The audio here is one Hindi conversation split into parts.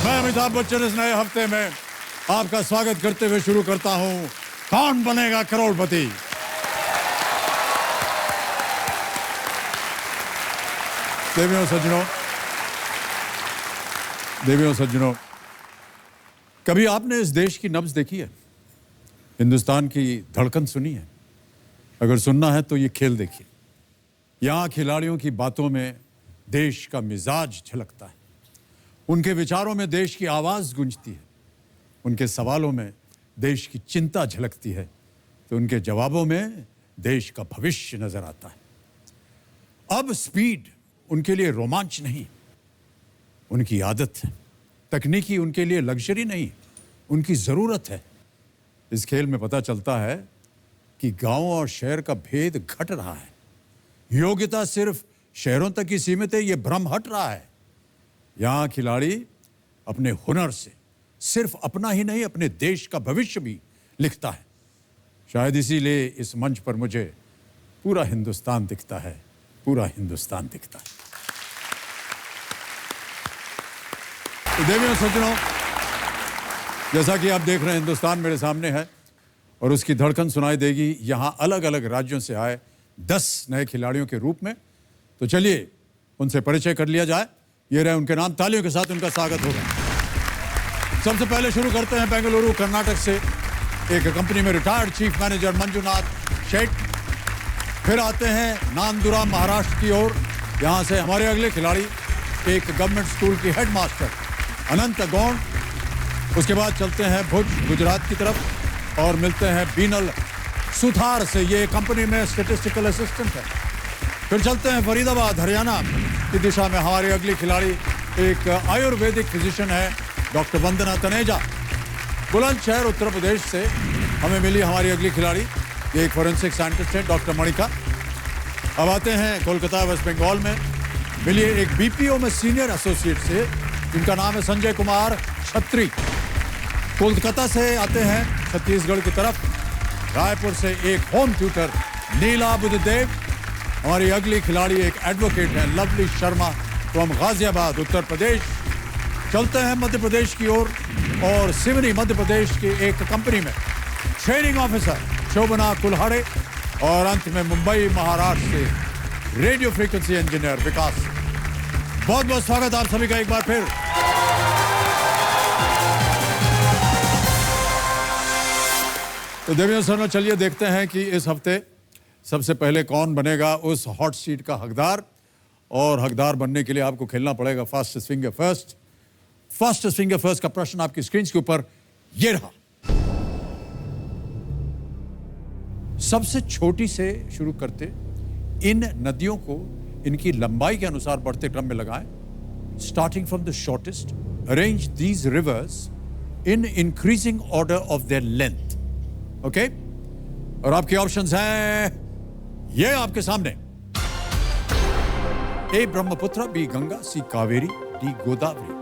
मैं अमिताभ बच्चन इस नए हफ्ते में आपका स्वागत करते हुए शुरू करता हूं कौन बनेगा करोड़पति। देवियों सज्जनों, कभी आपने इस देश की नब्ज देखी है? हिंदुस्तान की धड़कन सुनी है? अगर सुनना है तो ये खेल देखिए। यहाँ खिलाड़ियों की बातों में देश का मिजाज झलकता है, उनके विचारों में देश की आवाज गूंजती है, उनके सवालों में देश की चिंता झलकती है, तो उनके जवाबों में देश का भविष्य नजर आता है। अब स्पीड उनके लिए रोमांच नहीं, उनकी आदत है। तकनीकी उनके लिए लग्जरी नहीं, उनकी जरूरत है। इस खेल में पता चलता है कि गांव और शहर का भेद घट रहा है। योग्यता सिर्फ शहरों तक ही सीमित है, यह भ्रम हट रहा है। यहां खिलाड़ी अपने हुनर से सिर्फ अपना ही नहीं, अपने देश का भविष्य भी लिखता है। शायद इसीलिए इस मंच पर मुझे पूरा हिंदुस्तान दिखता है, पूरा हिंदुस्तान दिखता है। तो देवियों सज्जनों, जैसा कि आप देख रहे हैं, हिंदुस्तान मेरे सामने है और उसकी धड़कन सुनाई देगी यहां अलग अलग राज्यों से आए 10 नए खिलाड़ियों के रूप में। तो चलिए उनसे परिचय कर लिया जाए। ये रहे उनके नाम, तालियों के साथ उनका स्वागत होगा। सबसे पहले शुरू करते हैं बेंगलुरु कर्नाटक से एक कंपनी में रिटायर्ड चीफ मैनेजर मंजुनाथ शेट। फिर आते हैं नांदुरा महाराष्ट्र की ओर, यहाँ से हमारे अगले खिलाड़ी एक गवर्नमेंट स्कूल की हेडमास्टर अनंत गौड़। उसके बाद चलते हैं भुज गुजरात की तरफ और मिलते हैं बीनल सुथार से, ये कंपनी में स्टैटिस्टिकल असिस्टेंट है। फिर चलते हैं फरीदाबाद हरियाणा की दिशा में, हमारे अगली खिलाड़ी एक आयुर्वेदिक फिजिशियन है डॉक्टर वंदना तनेजा। बुलंदशहर उत्तर प्रदेश से हमें मिली हमारी अगली खिलाड़ी, ये एक फॉरेंसिक साइंटिस्ट है डॉक्टर मणिका। अब आते हैं कोलकाता वेस्ट बंगाल में, मिलिए एक बीपीओ में सीनियर एसोसिएट से, जिनका नाम है संजय कुमार छत्री। कोलकाता से आते हैं छत्तीसगढ़ की तरफ, रायपुर से एक होम ट्यूटर नीला बुद्धदेव। हमारी अगली खिलाड़ी एक एडवोकेट है लवली शर्मा फ्रॉम गाजियाबाद उत्तर प्रदेश। चलते हैं मध्य प्रदेश की ओर और सिवनी मध्य प्रदेश की एक कंपनी में ट्रेनिंग ऑफिसर शोभना कुल्हाड़े। और अंत में मुंबई महाराष्ट्र से रेडियो फ्रीक्वेंसी इंजीनियर विकास। बहुत बहुत स्वागत आप सभी का एक बार फिर। तो देवियों सर, चलिए देखते हैं कि इस हफ्ते सबसे पहले कौन बनेगा उस हॉट सीट का हकदार। और हकदार बनने के लिए आपको खेलना पड़ेगा fastest finger first. Fastest finger first का प्रश्न आपकी स्क्रीन के ऊपर ये रहा। सबसे छोटी से शुरू करते इन नदियों को इनकी लंबाई के अनुसार बढ़ते क्रम में लगाएं। Starting from the shortest, arrange these rivers in increasing order of their length. Okay, और आपके ऑप्शंस हैं ये आपके सामने। ए ब्रह्मपुत्र, बी गंगा, सी कावेरी, डी गोदावरी।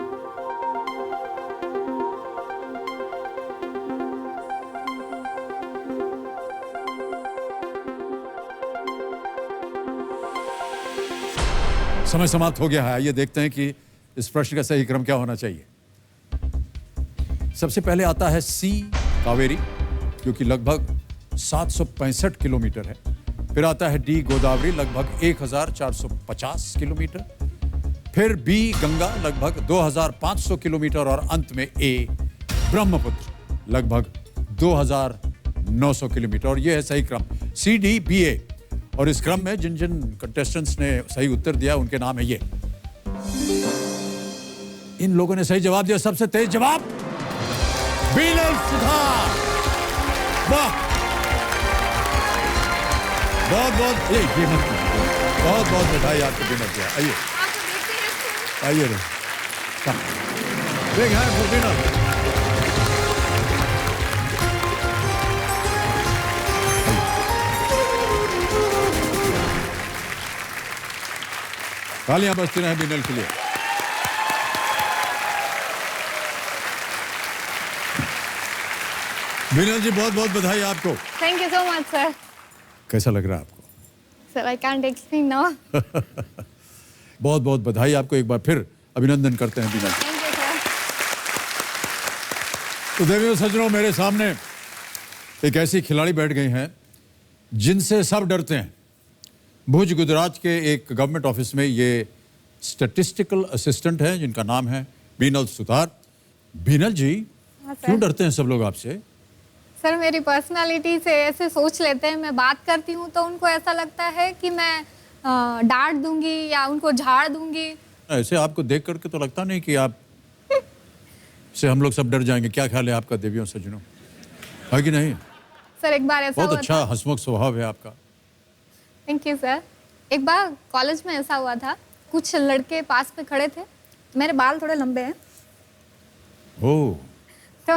समय समाप्त हो गया है। आइए देखते हैं कि इस प्रश्न का सही क्रम क्या होना चाहिए। सबसे पहले आता है सी कावेरी, जो कि लगभग 765 किलोमीटर है। फिर आता है डी गोदावरी, लगभग 1450 किलोमीटर। फिर बी गंगा, लगभग 2500 किलोमीटर। और अंत में ए ब्रह्मपुत्र, लगभग 2900 किलोमीटर। और यह है सही क्रम, सी डी बी ए। और इस क्रम में जिन जिन कंटेस्टेंट्स ने सही उत्तर दिया उनके नाम है ये। इन लोगों ने सही जवाब दिया। सबसे तेज जवाब बीनल सुथार। वाह, बहुत बहुत ये मत, बहुत बहुत बधाई आपको बीनल किया। आइए आइए देख है बीनल। तालियां बजती रहे बीनल के लिए। बीनल जी, बहुत बहुत बधाई आपको। Thank you so much sir. कैसा लग रहा है आपको? Sir I can't explain now. बहुत बहुत बधाई आपको, एक बार फिर अभिनंदन करते हैं बीनल। Thank you sir. तो देवियों सज्जनों, मेरे सामने एक ऐसी खिलाड़ी बैठ गई हैं जिनसे सब डरते हैं। भुज गुजरात के एक गवर्नमेंट ऑफिस में ये स्टैटिस्टिकल असिस्टेंट हैं जिनका नाम है बीनल सुतार। बीनल जी, हाँ सर। क्यों डरते हैं सब लोग आपसे? सर मेरी पर्सनालिटी से ऐसे सोच लेते हैं, मैं बात करती हूँ तो उनको ऐसा लगता है कि मैं डांट दूंगी या उनको झाड़ दूंगी। ऐसे आपको देख करके तो लगता नहीं कि आप से हम लोग सब डर जाएंगे। क्या ख्याल है आपका देवियों सज्जनों, है कि नहीं? सर एक बार ऐसा बहुत हुआ अच्छा था। हंसमुख स्वभाव है आपका। Thank you sir. एक बार कॉलेज में ऐसा हुआ था, कुछ लड़के पास में खड़े थे, मेरे बाल थोड़े लंबे हैं, ओह, तो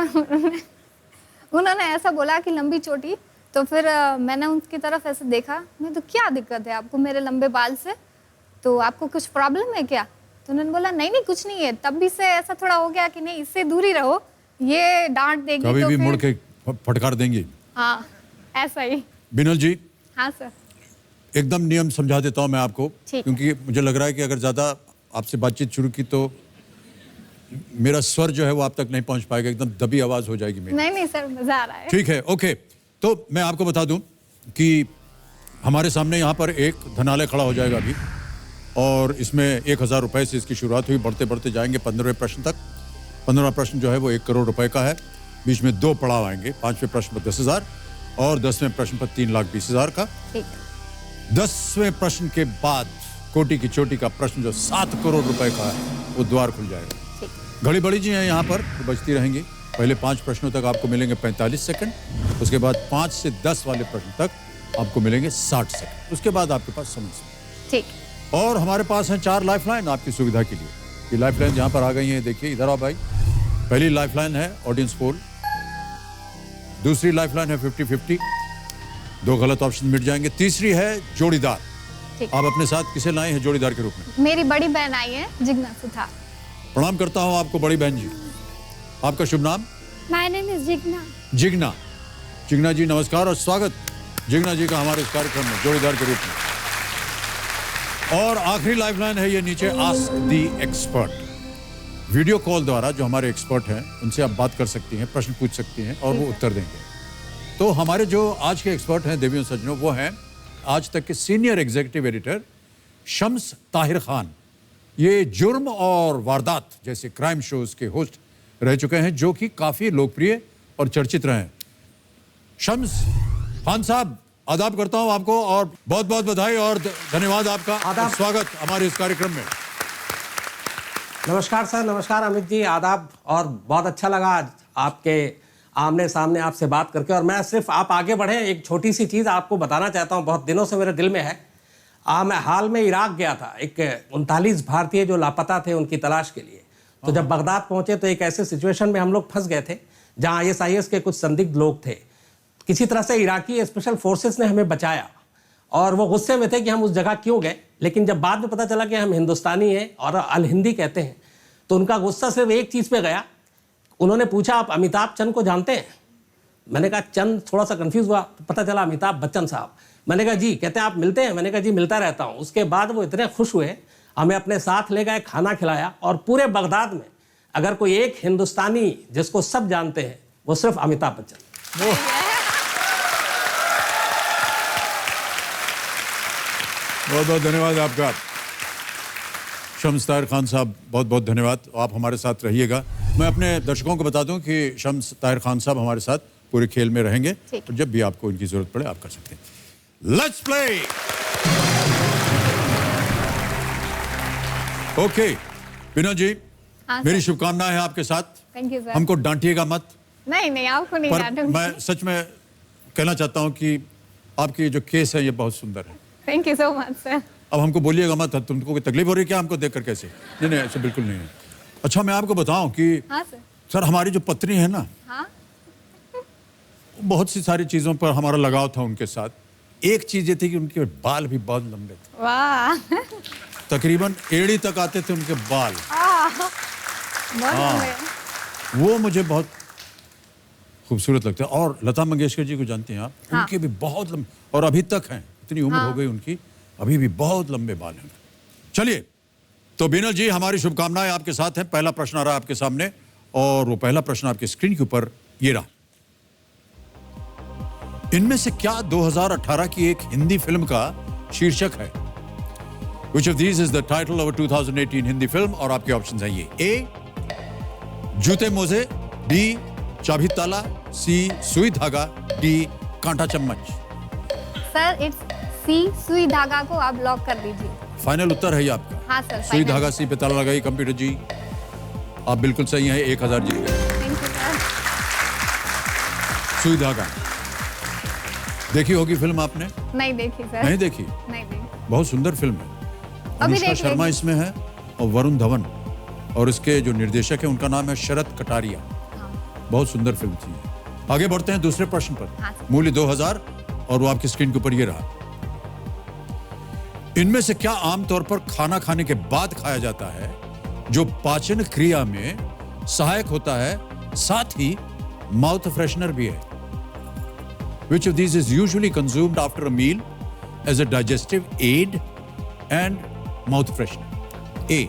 उन्होंने ऐसा बोला कि लंबी चोटी। तो फिर मैंने उनकी तरफ ऐसे देखा, मैं तो क्या दिक्कत है आपको मेरे लंबे बाल से, तो आपको कुछ प्रॉब्लम है क्या? तो उन्होंने बोला नहीं नहीं कुछ नहीं है। तब भी से ऐसा थोड़ा हो गया कि नहीं इससे दूर ही रहो, ये डांट देगी कभी तो भी फिर मुड़ के फटकार देंगी। हाँ ऐसा ही। बीनल जी, हाँ सर। एकदम नियम समझा देता हूं मैं आपको, ठीक। क्योंकि मुझे लग रहा है कि अगर ज़्यादा आपसे बातचीत शुरू की तो मेरा स्वर जो है वो आप तक नहीं पहुंच पाएगा, एकदम दबी आवाज़ हो जाएगी मेरी। नहीं नहीं सर, मजा आ रहा है। ठीक है, ओके। तो मैं आपको बता दूं कि हमारे सामने यहाँ पर एक धनालय खड़ा हो जाएगा अभी, और इसमें 1000 रुपये से इसकी शुरुआत हुई, बढ़ते बढ़ते जाएंगे 15वें प्रश्न तक। 15वां प्रश्न जो है वो 1 करोड़ रुपए का है। बीच में 2 पड़ाव आएंगे, 5वें प्रश्न पर 10,000 और 10वें प्रश्न पर 3,20,000 का। ठीक। 10वें प्रश्न के बाद कोटि की चोटी का प्रश्न जो 7 करोड़ रुपए का है वो द्वार खुल जाएगा। ठीक। घड़ी बड़ी जी हैं यहाँ पर, तो बचती रहेंगी। पहले 5 प्रश्नों तक आपको मिलेंगे 45 सेकंड, उसके बाद 5 से 10 वाले प्रश्न तक आपको मिलेंगे 60 सेकंड, उसके बाद आपके पास समय से। ठीक। और हमारे पास हैं 4 लाइफलाइन आपकी सुविधा के लिए। ये लाइफलाइन जहाँ पर आ गई हैं, देखिए इधर आओ भाई। पहली लाइफलाइन है ऑडियंस पोल, दूसरी लाइफलाइन है 50-50, 2 गलत ऑप्शन मिट जाएंगे। तीसरी है जोड़ीदार। ठीक। आप अपने साथ किसे लाए हैं जोड़ीदार के रूप में? मेरी बड़ी बहन आई है जिग्ना सुथार। प्रणाम करता हूं आपको बड़ी बहन जी। आपका शुभ नाम? My name is Jigna. Jigna. Jigna ji नमस्कार और स्वागत जिग्ना जी का हमारे इस कार्यक्रम में जोड़ीदार के रूप में। और आखिरी लाइफलाइन है ये नीचे, ask the expert. Video call द्वारा जो हमारे एक्सपर्ट हैं उनसे आप बात कर सकती हैं, प्रश्न पूछ सकती हैं और वो उत्तर देंगे। तो हमारे जो आज के एक्सपर्ट हैं देवियों सज्जनों, वो हैं आज तक के senior executive editor Shams Tahir Khan. ये जुर्म और वारदात जैसे क्राइम शोज के होस्ट रह चुके हैं, जो कि काफ़ी लोकप्रिय और चर्चित रहे हैं। शम्स खान साहब, आदाब करता हूं आपको और बहुत बहुत बधाई और धन्यवाद आपका और स्वागत हमारे इस कार्यक्रम में। नमस्कार सर। नमस्कार अमित जी, आदाब। और बहुत अच्छा लगा आज आपके आमने सामने आपसे बात करके। और मैं सिर्फ आप आगे बढ़े, एक छोटी सी चीज़ आपको बताना चाहता हूँ, बहुत दिनों से मेरे दिल में है। मैं हाल में इराक गया था, एक 39 भारतीय जो लापता थे उनकी तलाश के लिए। तो जब बगदाद पहुंचे तो एक ऐसे सिचुएशन में हम लोग फंस गए थे जहां ISIS के कुछ संदिग्ध लोग थे। किसी तरह से इराकी स्पेशल फोर्सेस ने हमें बचाया और वो गुस्से में थे कि हम उस जगह क्यों गए। लेकिन जब बाद में पता चला कि हम हिंदुस्तानी हैं और अल हिंदी कहते हैं, तो उनका गुस्सा सिर्फ एक चीज़ पे गया। उन्होंने पूछा आप अमिताभ चंद को जानते हैं? मैंने कहा चंद, थोड़ा सा कंफ्यूज हुआ, तो पता चला अमिताभ बच्चन साहब। मैंने कहा जी। कहते हैं आप मिलते हैं? मैंने कहा जी मिलता रहता हूँ। उसके बाद वो इतने खुश हुए, हमें अपने साथ ले गए, खाना खिलाया। और पूरे बगदाद में अगर कोई एक हिंदुस्तानी जिसको सब जानते हैं वो सिर्फ अमिताभ बच्चन। बहुत बहुत धन्यवाद आपका शम्स ताहिर खान साहब, बहुत बहुत धन्यवाद। आप हमारे साथ रहिएगा। मैं अपने दर्शकों को बता दूं कि शम्स ताहिर खान साहब हमारे साथ पूरे खेल में रहेंगे, और जब भी आपको इनकी जरूरत पड़े आप कर सकते हैं। Let's play. ओके बीना जी, हाँ, मेरी सर। शुभकामनाएं हैं आपके साथ। Thank you sir. हमको डांटिएगा मत, नहीं नहीं आपको नहीं पर डांटूंगी। मैं सच में कहना चाहता हूं कि आपकी जो केस है ये बहुत सुंदर है। Thank you so much sir. अब हमको बोलिएगा मत, तुमको कोई तकलीफ हो रही है क्या हमको देखकर? कैसे? नहीं नहीं, ऐसे बिल्कुल नहीं है। अच्छा मैं आपको बताऊं कि हाँ सर। सर हमारी जो पत्नी है ना, हाँ बहुत सी सारी चीज़ों पर हमारा लगाव था उनके साथ। एक चीज़ ये थी कि उनके बाल भी बहुत लंबे थे, वाह। तकरीबन एड़ी तक आते थे उनके बाल। बहुत लंबे। वो मुझे बहुत खूबसूरत लगता है। और लता मंगेशकर जी को जानते हैं आप? हाँ। उनके भी बहुत लंबे, और अभी तक हैं, इतनी उम्र हो गई उनकी, अभी भी बहुत लंबे बाल हैं। चलिए, तो बीनल जी हमारी शुभकामनाएं आपके साथ हैं। पहला प्रश्न आ रहा है आपके सामने और वो पहला प्रश्न आपके स्क्रीन के ऊपर ये रहा। इनमें से क्या 2018 की एक हिंदी फिल्म का शीर्षक है? Which of these is the title of a 2018 Hindi film? और आपके ऑप्शन है ये: ए जूते मोजे, बी चाबी ताला, सी सुई धागा, डी कांटा चम्मच। सर इट्स सी, सुई धागा को आप लॉक कर दीजिए। फाइनल उत्तर है ये आपका? हाँ सर। सुई धागा सी पे ताला लगाई। कंप्यूटर जी आप बिल्कुल सही हैं, 1000 जीत गए। Thank you sir. सुई धागा देखी होगी फिल्म आपने? नहीं देखी सर। नहीं देखी? नहीं देखी। बहुत सुंदर फिल्म है। अभी अनुष्का देख शर्मा लेंगे। इसमें है और वरुण धवन, और इसके जो निर्देशक है उनका नाम है शरद कटारिया। बहुत सुंदर फिल्म थी। आगे बढ़ते हैं दूसरे प्रश्न पर। हाँ सर। मूल्य 2000 और वो आपकी स्क्रीन के ऊपर ये रहा। इनमें से क्या आमतौर पर खाना खाने के बाद खाया जाता है जो पाचन क्रिया में सहायक होता है, साथ ही माउथ फ्रेशनर भी है? Which of these is usually consumed after a meal as a digestive aid and mouth freshener? A.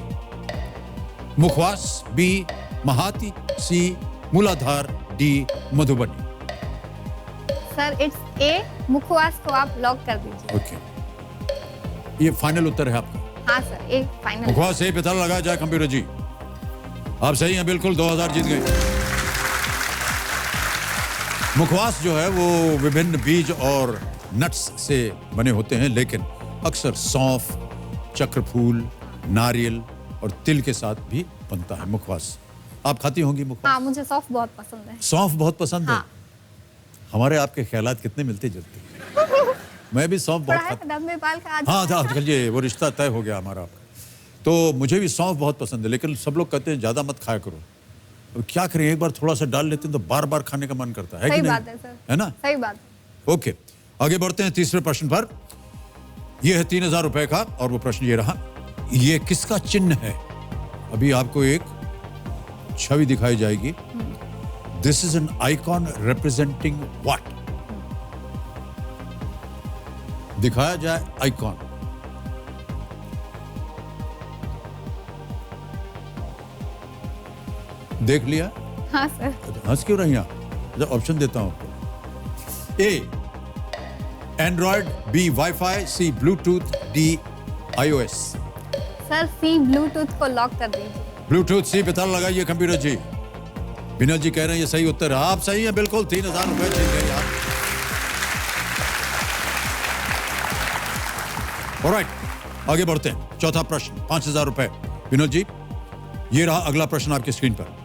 Mukhwas, B. Mahati, C. Muladhara, D. Madhubani. Sir it's A, mukhwas को आप लॉक कर दीजिए। ओके, ये फाइनल उत्तर है आपका? हाँ सर, ए फाइनल। मुखवास से पता लगाया जाए। कंप्यूटर जी आप सही हैं, बिल्कुल 2000 जीत गए। मुखवास जो है वो विभिन्न बीज और नट्स से बने होते हैं, लेकिन अक्सर सौंफ, चक्रफूल, नारियल और तिल के साथ भी बनता है मुखवास। आप खाती होंगी मुखवास? हाँ, मुझे सौंफ बहुत पसंद है। सौंफ बहुत पसंद हाँ। है। हमारे आपके ख्यालात कितने मिलते जुलते हैं। मैं भी सौंफ बहुत खाता। डब्बे पाल का आज। हाँ था, चलिए वो रिश्ता तय हो गया हमारा आपका। तो मुझे भी सौंफ बहुत पसंद है, लेकिन सब लोग कहते हैं ज्यादा मत खाया करो। तो क्या करें, एक बार थोड़ा सा डाल लेते हैं तो बार बार खाने का मन करता है कि सही नहीं? बात है सर। है ना? सही बात। ओके, आगे बढ़ते हैं तीसरे प्रश्न पर। यह है 3000 रुपए का और वो प्रश्न ये रहा। ये किसका चिन्ह है? अभी आपको एक छवि दिखाई जाएगी। This is an icon representing what? दिखाया जाए आइकॉन। देख लिया? हाँ सर। हंस क्यों रही आप? ऑप्शन देता हूं आपको। ए एंड्रॉइड, बी वाईफाई, सी ब्लूटूथ, डी iOS। सर सी, ब्लूटूथ को लॉक कर दीजिए। ब्लूटूथ सी पे ताला लगाइए। कंप्यूटर जी विनोद जी कह रहे हैं ये सही उत्तर है। आप सही हैं, बिल्कुल 3000 रुपए जीत गए आप। ऑलराइट, आगे बढ़ते हैं। चौथा प्रश्न 5000 रुपए। विनोद जी ये रहा अगला प्रश्न आपकी स्क्रीन पर।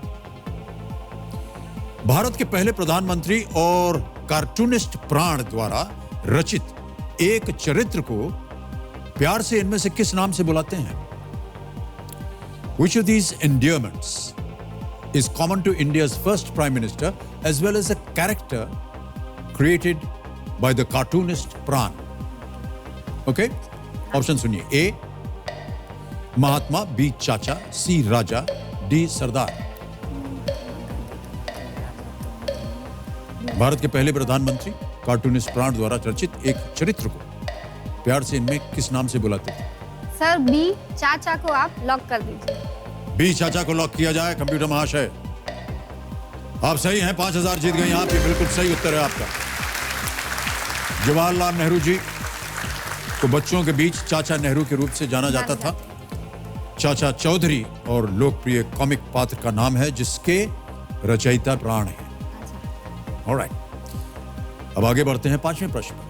भारत के पहले प्रधानमंत्री और कार्टूनिस्ट प्राण द्वारा रचित एक चरित्र को प्यार से इनमें से किस नाम से बुलाते हैं? Which of these endearments is common to India's first Prime Minister as well as a character created by the cartoonist Pran? Okay? Option सुनिए। ए महात्मा, बी चाचा, सी राजा, डी सरदार। भारत के पहले प्रधानमंत्री कार्टूनिस्ट प्राण द्वारा रचित एक चरित्र को प्यार से इनमें किस नाम से बुलाते थे? सर बी, चाचा को आप लॉक कर दीजिए। बी चाचा को लॉक किया जाए। कंप्यूटर महाशय आप सही हैं, 5000 जीत गए आप। ये बिल्कुल सही उत्तर है आपका। जवाहरलाल नेहरू जी को बच्चों के बीच चाचा नेहरू के रूप से जाना जाता था। चाचा चौधरी और लोकप्रिय कॉमिक पात्र का नाम है जिसके रचयिता प्राण है। ऑलराइट, अब आगे बढ़ते हैं पांचवें प्रश्न पर।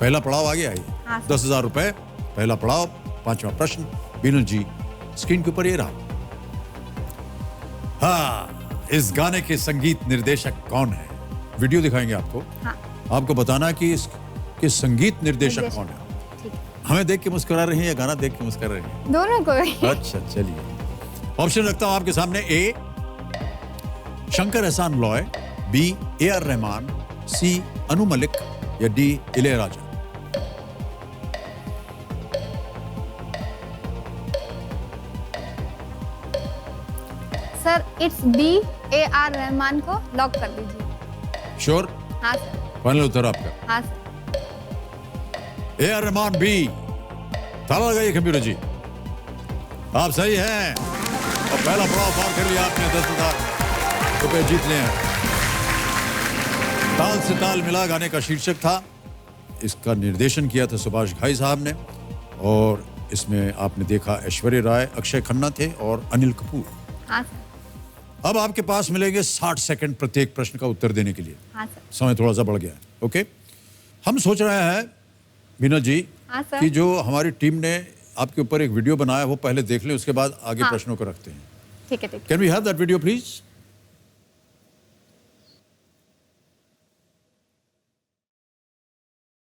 पहला पड़ाव आगे आइए। हाँ, 10,000 रुपए पहला पड़ाव। पांचवा प्रश्न विनोद जी स्क्रीन के ऊपर ये रहा। हाँ, इस गाने के संगीत निर्देशक कौन है? वीडियो दिखाएंगे आपको। हाँ। आपको बताना कि इसके संगीत निर्देशक कौन है। ठीक है। हमें देख के मुस्कुरा रही हैं या गाना देख के मुस्कुरा रही हैं? दोनों को ही। अच्छा चलिए, ऑप्शन रखता हूं आपके सामने। A Shankar Ehsaan Loy, B AR Rahman, C Anu Malik या D Ilaiyaraaja. Sir it's B, AR Rahman को लॉक कर दीजिए। श्योर? हाँ सर। फाइनल उत्तर आपका? हाँ सर। AR Rahman B. ताला लगाइए कंप्यूटर जी। आप सही हैं और पहला पड़ाव पार कर लिया आपने 10,000। रुपए जीतने हैं। ताल से ताल मिला गाने का शीर्षक था। इसका निर्देशन किया था सुभाष घाई साहब ने और इसमें आपने देखा ऐश्वर्या राय, अक्षय खन्ना थे और अनिल कपूर। हाँ सर। अब आपके पास मिलेंगे 60 सेकंड प्रत्येक प्रश्न का उत्तर देने के लिए। हाँ सर। समय थोड़ा सा बढ़ गया है। ओके, हम सोच रहे हैं बीना जी हाँ सर। कि जो हमारी टीम ने आपके ऊपर एक वीडियो बनाया वो पहले देख लें, उसके बाद आगे हाँ। प्रश्नों को रखते हैं। ठीक है, ठीक है। Can we have that video please?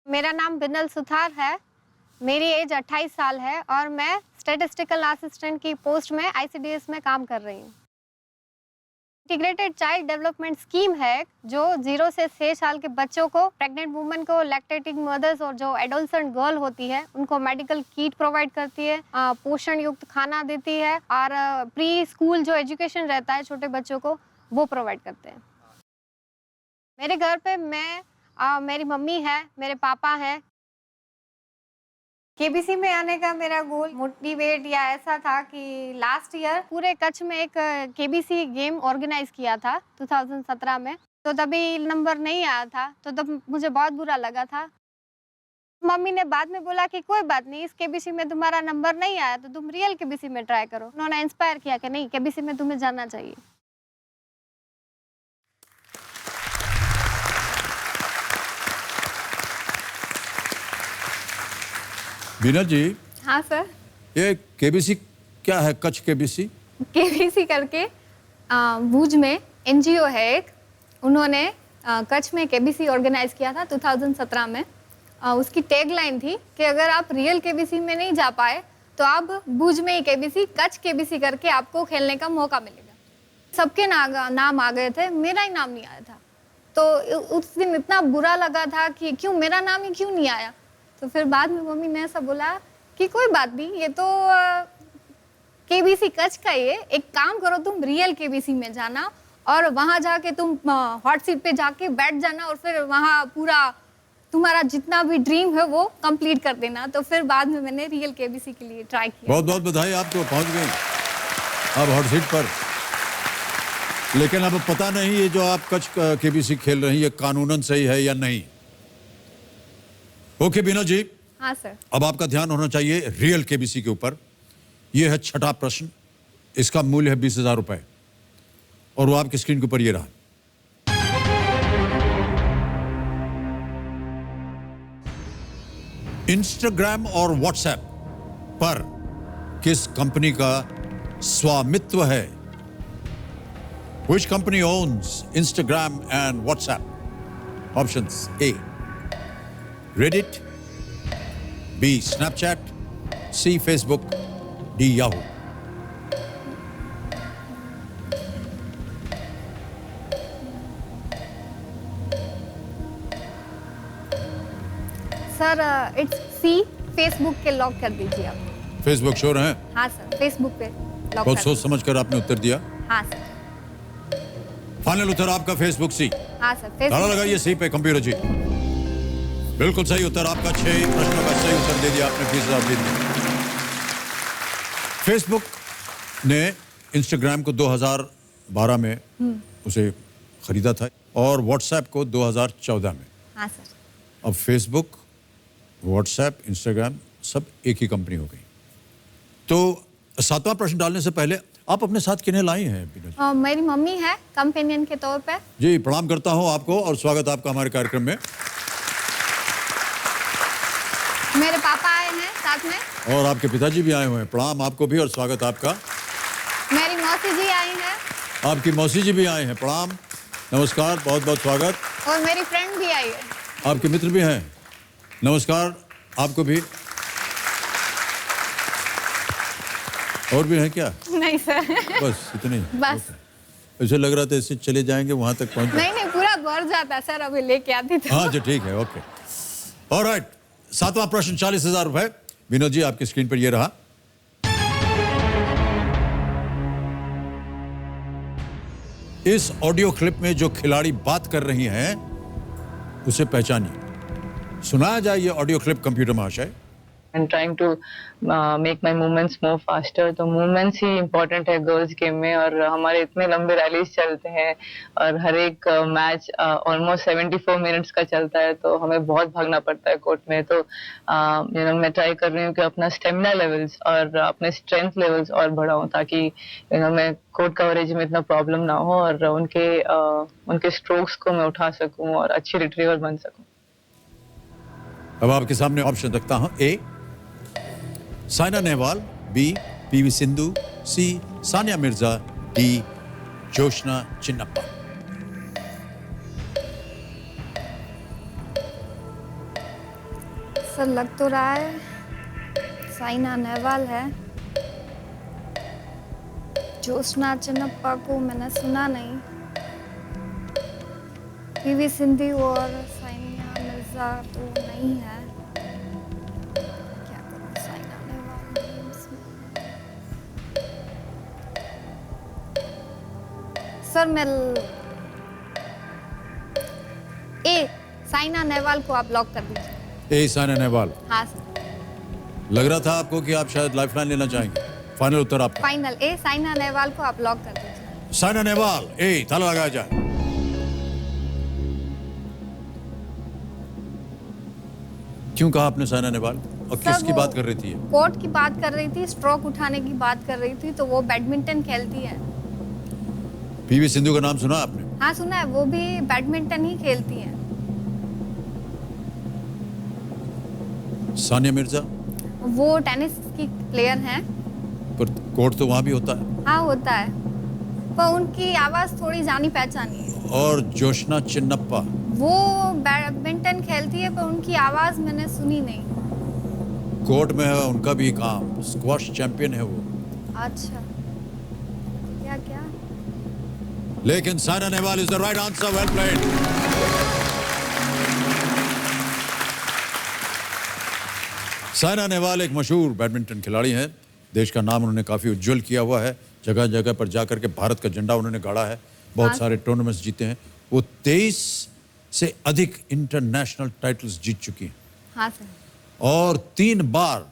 मेरा नाम बिनल सुथार है, मेरी एज 28 साल है और मैं स्टैटिस्टिकल असिस्टेंट की पोस्ट में आईसीडीएस में काम कर रही हूँ। इंटीग्रेटेड चाइल्ड डेवलपमेंट स्कीम है जो 0 से 6 साल के बच्चों को, प्रेग्नेंट वुमेन को, लैक्टेटिंग मदर्स और जो एडोलसेंट गर्ल होती है उनको मेडिकल किट प्रोवाइड करती है, पोषण युक्त खाना देती है और प्री स्कूल जो एजुकेशन रहता है छोटे बच्चों को वो प्रोवाइड करते हैं। मेरे घर पे मेरी मम्मी है, मेरे पापा हैं। केबीसी में आने का मेरा गोल मोटिवेट या ऐसा था कि लास्ट ईयर पूरे कच्छ में एक केबीसी गेम ऑर्गेनाइज किया था 2017 में, तो तभी नंबर नहीं आया था, तो तब मुझे बहुत बुरा लगा था। मम्मी ने बाद में बोला कि कोई बात नहीं, इस केबीसी में तुम्हारा नंबर नहीं आया तो तुम रियल केबीसी में ट्राई करो। उन्होंने इंस्पायर किया कि नहीं, केबीसी में तुम्हें जाना चाहिए। बीना जी, हाँ सर। ये केबीसी क्या है? कच्छ केबीसी केबीसी करके भुज में एनजीओ है एक, उन्होंने कच्छ में केबीसी ऑर्गेनाइज किया था 2017 में। उसकी टैगलाइन थी कि अगर आप रियल केबीसी में नहीं जा पाए तो आप भुज में ही केबीसी, कच्छ केबीसी करके आपको खेलने का मौका मिलेगा। सबके नाम आ गए थे, मेरा ही नाम नहीं आया था। तो उस दिन इतना बुरा लगा था कि क्यों मेरा नाम ही क्यों नहीं आया। तो फिर बाद में मम्मी ने ऐसा बोला कि कोई बात नहीं, ये तो केबीसी कच्छ का ही है, एक काम करो तुम रियल केबीसी में जाना और वहां जाके तुम हॉट सीट पे जाके बैठ जाना और फिर वहां पूरा तुम्हारा जितना भी ड्रीम है वो कंप्लीट कर देना। तो फिर बाद में मैंने रियल केबीसी के लिए ट्राई किया। बहुत बहुत बधाई, आपको पहुंच गई अब हॉट सीट पर। लेकिन अब पता नहीं ये जो आप कच्छ केबीसी खेल रही है कानूनन सही है या नहीं। ओके बीना जी, हाँ सर। अब आपका ध्यान होना चाहिए रियल केबीसी के ऊपर। यह है 6ठा प्रश्न, इसका मूल्य है 20,000 रुपए और वो आपकी स्क्रीन के ऊपर ये रहा। इंस्टाग्राम और व्हाट्सएप पर किस कंपनी का स्वामित्व है? Which company owns Instagram and WhatsApp? Options: A, Reddit, B, Snapchat, C, Facebook, D, Yahoo. Sir it's C, Facebook के लॉक कर दीजिए आप। फेसबुक श्योर हैं? हाँ सर, फेसबुक पे लॉक बहुत कर सोच समझ कर आपने उत्तर दिया। हाँ सर। फाइनल उत्तर आपका फेसबुक सी। हाँ सर, ताला फेसबुक। लगाइए सी पे कंप्यूटर जी। बिल्कुल सही उत्तर आपका। 6 प्रश्नों का सही उत्तर दे दिया आपने, 20,000 जीत लिए। फेसबुक ने इंस्टाग्राम को 2012 में उसे खरीदा था और व्हाट्सएप को 2014 में। हाँ सर। अब फेसबुक, व्हाट्सएप, इंस्टाग्राम सब एक ही कंपनी हो गई। तो 7वां प्रश्न डालने से पहले आप अपने साथ किन्हें लाई हैं बीना जी? मेरी मम्मी है कंपेनियन के तौर पे। जी प्रणाम करता हूं आपको और स्वागत आपका हमारे कार्यक्रम में। मेरे पापा आए हैं साथ में और आपके पिताजी भी आए हुए हैं, प्रणाम आपको भी और स्वागत आपका। मेरी मौसी जी आई हैं आपकी मौसी जी भी आए हैं, प्रणाम, नमस्कार, बहुत बहुत स्वागत। और मेरी फ्रेंड भी आई है। आपके मित्र भी हैं, नमस्कार आपको भी। और भी हैं क्या? नहीं सर। बस इतने ही? बस। ऐसे लग रहा था इससे चले जाएंगे वहां तक पहुंच जाए। नहीं पूरा भर जाता सर, अभी लेके आती थी। हाँ जी ठीक है, ओके ऑलराइट। 7वां प्रश्न 40,000 रुपए। विनोद जी आपकी स्क्रीन पर ये रहा। इस ऑडियो क्लिप में जो खिलाड़ी बात कर रही हैं उसे पहचानिए। सुनाया जाए ये ऑडियो क्लिप कंप्यूटर महाशय। and trying to make my movements more faster. तो movements ही important है गर्ल्स गेम में, और हमारे इतने लंबे रैलीज चलते हैं और हर एक मैच ऑलमोस्ट 74 मिनट्स का चलता है, तो हमें बहुत भागना पड़ता है कोर्ट में. तो मैं ट्राई कर रही हूँ कि अपना स्टेमिना लेवल्स और अपने स्ट्रेंथ लेवल्स और बढ़ाऊँ, ताकि मैं कोर्ट कवरेज में इतना प्रॉब्लम ना हो और उनके स्ट्रोक्स को मैं उठा सकूं और अच्छी रिट्रीवर बन सकूं. अब आपके सामने ऑप्शन रखता हूं. ए साइना नेहवाल, बी पीवी सिंधु, सी सानिया मिर्जा, डी जोशना चिन्नप्पा. सर लग तो रहा है साइना नेहवाल है. जोशना चिन्नप्पा को मैंने सुना नहीं. पीवी सिंधु और सानिया मिर्जा तो नहीं है. क्या करूं साइना नेहवाल गेम्स में. सर मैं ए साइना नेहवाल को आप लॉक कर दीजिए. ए साइना नेहवाल. हाँ सर. लग रहा था आपको कि आप शायद लाइफलाइन लेना चाहेंगे. फाइनल उत्तर आपका. फाइनल ए साइना नेहवाल को आप लॉक कर दीजिए. साइना नेहवाल. ए ताला लगाया जाए. क्यों कहा आपने साइना नेहवाल, और सर, किसकी वो बात कर रही थी? कोर्ट की बात कर रही थी, स्ट्रोक उठाने की बात कर रही थी. तो वो बैडमिंटन खेलती है. पीवी सिंधु का नाम सुना आपने? हाँ सुना है, वो भी बैडमिंटन ही खेलती है. सानिया मिर्जा वो टेनिस की प्लेयर हैं. पर कोर्ट तो वहां भी होता है. हाँ होता है, पर उनकी आवाज थोड़ी जानी पहचानी है. और जोशना चिन्नप्पा वो बैडमिंटन खेलती है, पर उनकी आवाज मैंने सुनी नहीं. कोर्ट में है उनका भी काम. स्क्वॉश चैंपियन है वो. अच्छा क्या क्या. लेकिन Saina Nehwal is the right answer. Well played. Saina Nehwal एक मशहूर बैडमिंटन खिलाड़ी हैं. देश का नाम उन्होंने काफी उज्जवल किया हुआ है. जगह जगह पर जाकर के भारत का झंडा उन्होंने गाड़ा है. बहुत सारे टूर्नामेंट्स जीते हैं. वो 23 से अधिक इंटरनेशनल टाइटल्स जीत चुकी हैं. हाँ सर. और 3 बार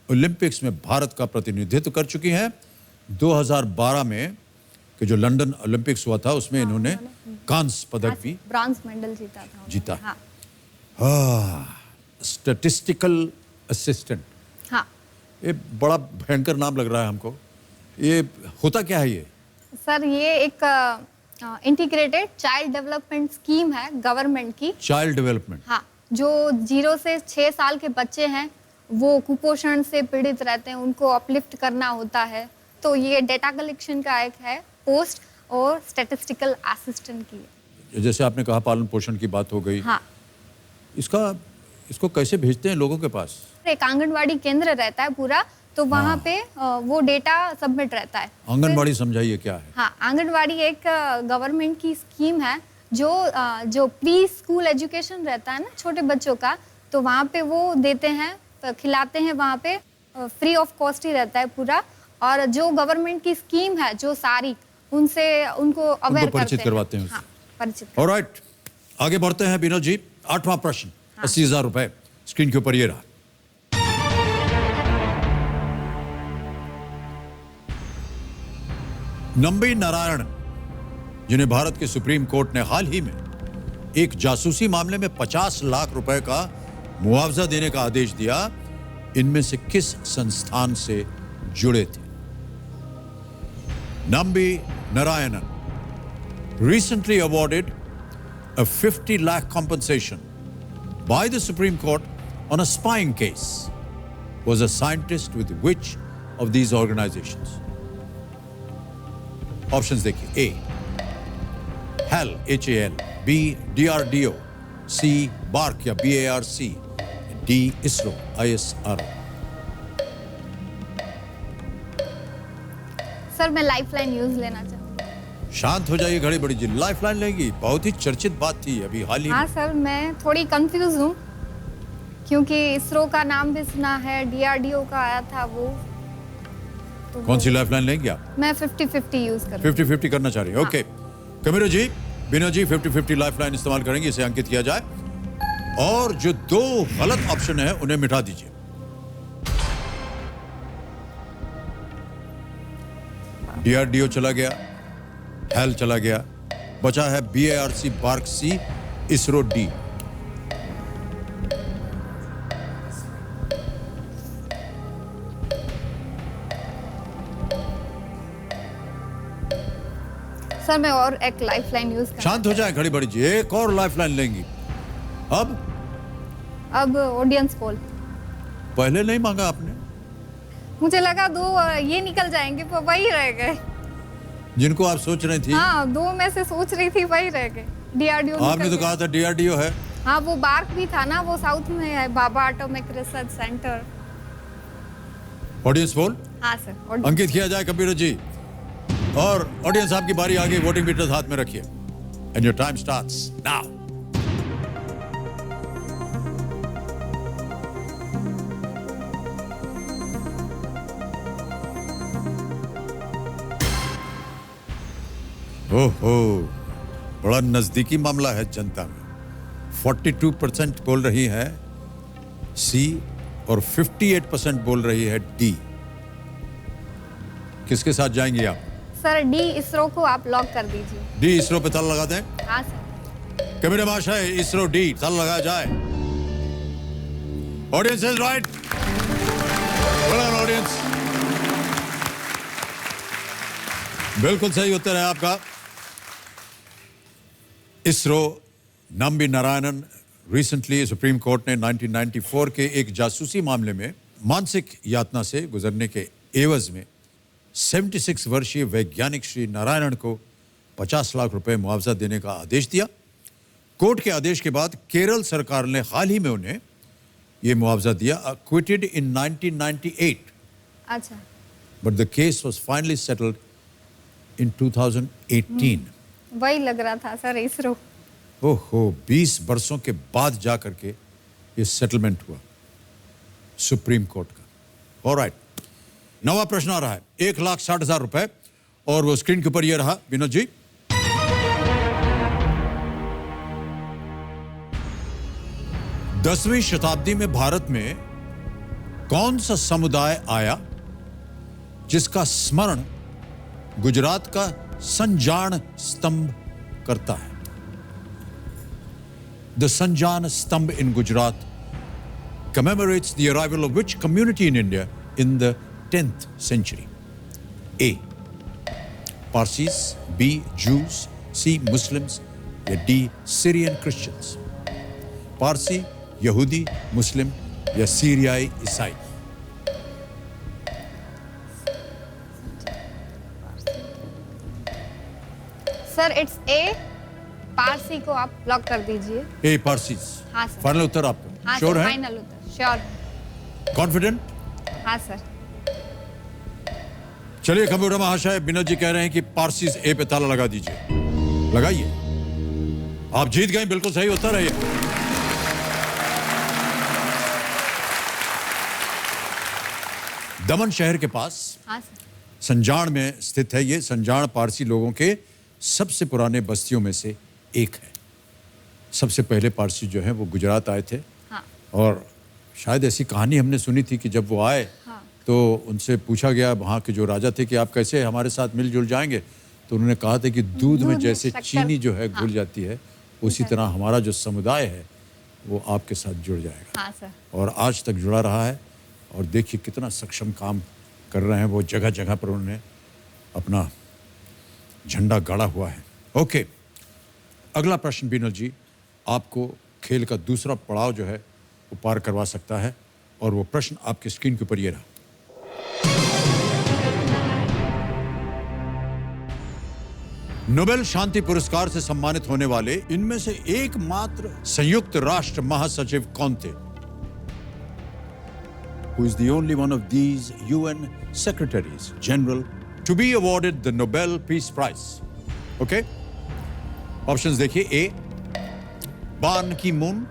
ओलंपिक्स में भारत का प्रतिनिधित्व कर चुकी हैं. 2012 में कि जो लंदन ओलंपिक्स हुआ था उसमें इन्होंने कांस्य पदक भी ब्रॉन्ज मेडल जीता था. जीता. हाँ. Statistical assistant. हाँ ये बड़ा भयंकर नाम लग रहा है हमको. ये होता क्या है ये? सर ये एक इंटीग्रेटेड चाइल्ड डेवलपमेंट स्कीम है गवर्नमेंट की. Child development. हाँ, जो 0 से 6 साल के बच्चे हैं वो कुपोषण से पीड़ित रहते हैं, उनको अपलिफ्ट करना होता है. तो ये डेटा कलेक्शन का एक है पोस्ट और स्टैटिस्टिकल असिस्टेंट की. जैसे आपने कहा पालन पोषण की बात हो गई. हाँ. इसको कैसे भेजते हैं लोगों के पास? एक आंगनवाड़ी केंद्र रहता है पूरा, तो वहाँ पे वो डेटा सबमिट रहता है. आंगनवाड़ी समझाइए क्या है? हाँ, आंगनवाड़ी एक गवर्नमेंट की स्कीम है जो प्री स्कूल एजुकेशन रहता है ना छोटे बच्चों का, तो वहाँ पे वो देते हैं, खिलाते हैं. वहाँ पे फ्री ऑफ कॉस्ट ही रहता है पूरा. और जो गवर्नमेंट की स्कीम है जो सारी उनसे उनको अवेयर परिचित करवाते हैं. हाँ, परिचित. ऑलराइट, आगे बढ़ते हैं विनोद जी. 8वां प्रश्न. 80,000 रुपए स्क्रीन के ऊपर ये रहा. नंबी नारायण, जिन्हें भारत के सुप्रीम कोर्ट ने हाल ही में एक जासूसी मामले में 50 लाख रुपए का मुआवजा देने का आदेश दिया, इनमें से किस संस्थान से जुड़े थे? Nambi Narayanan recently awarded a 50 lakh compensation by the Supreme Court on a spying case, was a scientist with which of these organizations? Options देखिए. A HAL HAL, B DRDO, C BARC या BARC, D ISRO ISRO. Sir मैं लाइफलाइन यूज लेना चाहूँगी. शांत हो जाइए घड़ी बड़ी जी. लाइफलाइन लेंगी? बहुत ही चर्चित बात थी अभी हाल ही हाँ में. सर मैं थोड़ी कंफ्यूज हूँ क्योंकि इसरो का नाम भी सुना है, DRDO का आया था वो. तो कौन सी लाइफलाइन लेंगे आप? मैं 50-50 यूज करूँ. 50-50 करना चाह रही है. ओके कमिरो जी, बिना जी 50-50 लाइफलाइन इस्तेमाल करेंगे, इसे अंकित किया जाए. और जो 2 गलत ऑप्शन है उन्हें मिटा दीजिए. DRDO चला गया, HAL चला गया, बचा है BARC bark C, ISRO D। Sir मैं और एक लाइफलाइन यूज कर। शांत हो जाए खड़ी बड़ी जी, एक और लाइफलाइन लेंगी। अब ऑडियंस पोल। पहले नहीं मांगा आपने, मुझे लगा दो ये निकल जाएंगे पर वही रह गए। जिनको आप सोच रही थी। हाँ, दो में से सोच रही थी वही रह गए। DRDO आपने तो कहा था DRDO है। हाँ, वो बार्क भी था ना, वो साउथ में है, Bhabha atomic research centre. Audience poll हाँ सर। अंकित किया जाए कंप्यूटर जी। और ऑडियंस आपकी बारी आ गई, वोटिंग मीटर्स हाथ में रखिए and your time starts now. ओहो, बड़ा नजदीकी मामला है जनता में। 42% बोल रही है C और 58% बोल रही है D। किसके साथ जाएंगी आप? सर D, इसरो को आप लॉक कर दीजिए। D, इसरो पे ताला लगा दें। हाँ सर। कैमरे महाशय, इसरो D ताला लगाया जाए। Audience is right. Well done audience, बिल्कुल सही उत्तर है आपका। ISRO Nambi Narayanan recently supreme court ने 1994 के एक जासूसी मामले में मानसिक यातना से गुजरने के एवज में 76 वर्षीय वैज्ञानिक श्री नारायणन को 50 लाख रुपए मुआवजा देने का आदेश दिया। कोर्ट के आदेश के बाद केरल सरकार ने हाल ही में उन्हें यह मुआवजा दिया, acquitted in 1998, अच्छा। but the case was finally settled in 2018। वही लग रहा था सर, इसरो। ओहो, 20 वर्षों के बाद जा करके ये सेटलमेंट हुआ सुप्रीम कोर्ट का। ऑलराइट, नवा प्रश्न आ रहा है, 1,60,000 रुपए, और वो स्क्रीन के ऊपर ये रहा विनोद जी। दसवीं शताब्दी में भारत में कौन सा समुदाय आया जिसका स्मरण गुजरात का संजान स्तंभ करता है? द संजान स्तंभ इन Gujarat commemorates the arrival of which community in India in the 10th century? A. Parsis, B. Jews, C. Muslims, या D. Syrian Christians? पारसी, यहूदी, मुस्लिम या सीरियाई ईसाई? सर इट्स A, पारसी को आप लॉक कर दीजिए। ए पारसीज। हाँ सर। फाइनल उत्तर आपका? हाँ श्योर सर, है? फाइनल उत्तर श्योर। कॉन्फिडेंट? हाँ सर। चलिए कंप्यूटर महाशय, विनोद जी कह रहे हैं कि पारसीज ए पे ताला लगा दीजिए। लगाइए, आप जीत गए, बिल्कुल सही उत्तर है ये। दमन शहर के पास हाँ सर। संजान में स्थित है ये। संजान पारसी लोगों के सबसे पुराने बस्तियों में से एक है। सबसे पहले पारसी जो है वो गुजरात आए थे। हाँ। और शायद ऐसी कहानी हमने सुनी थी कि जब वो आए हाँ। तो उनसे पूछा गया वहाँ के जो राजा थे कि आप कैसे हमारे साथ मिलजुल जाएंगे, तो उन्होंने कहा था कि दूध में जैसे चीनी जो है घुल जाती है, उसी तरह हमारा जो समुदाय है वो आपके साथ जुड़ जाएगा। हाँ सर। और आज तक जुड़ा रहा है। और देखिए कितना सक्षम काम कर रहे हैं वो, जगह जगह पर उन्होंने अपना झंडा गाड़ा हुआ है। ओके, अगला प्रश्न विनोद जी आपको खेल का दूसरा पड़ाव जो है वो पार करवा सकता है, और वो प्रश्न आपकी स्क्रीन के ऊपर ये रहा। नोबेल शांति पुरस्कार से सम्मानित होने वाले इनमें से एकमात्र संयुक्त राष्ट्र महासचिव कौन थे? Who is the only one of these UN secretaries general to be awarded the Nobel Peace Prize? Okay? Options देखिए, A. Ban Ki-moon,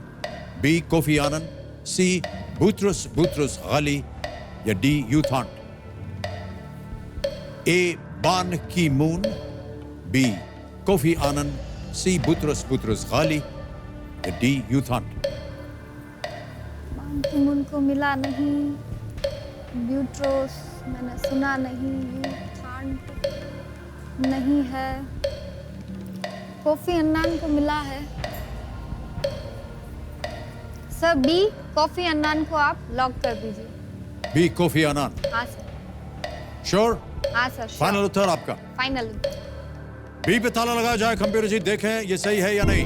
B. Kofi Annan, C. Boutros Ghali, या D. U Thant? A. Ban Ki-moon, B. Kofi Annan, C. Boutros Ghali, या D. U Thant? ban की मून को मिला नहीं, ब्यूट्रोस मैंने सुना नहीं, ब्रांड नहीं है। कॉफी अन्नान को मिला है। सर बी कॉफी अन्नान को आप लॉक कर दीजिए। B Kofi Annan. हाँ सर। श्योर? हाँ सर। फाइनल उत्तर आपका? फाइनल। बी पे ताला लगाया जाए। कंप्यूटर जी देखें ये सही है या नहीं।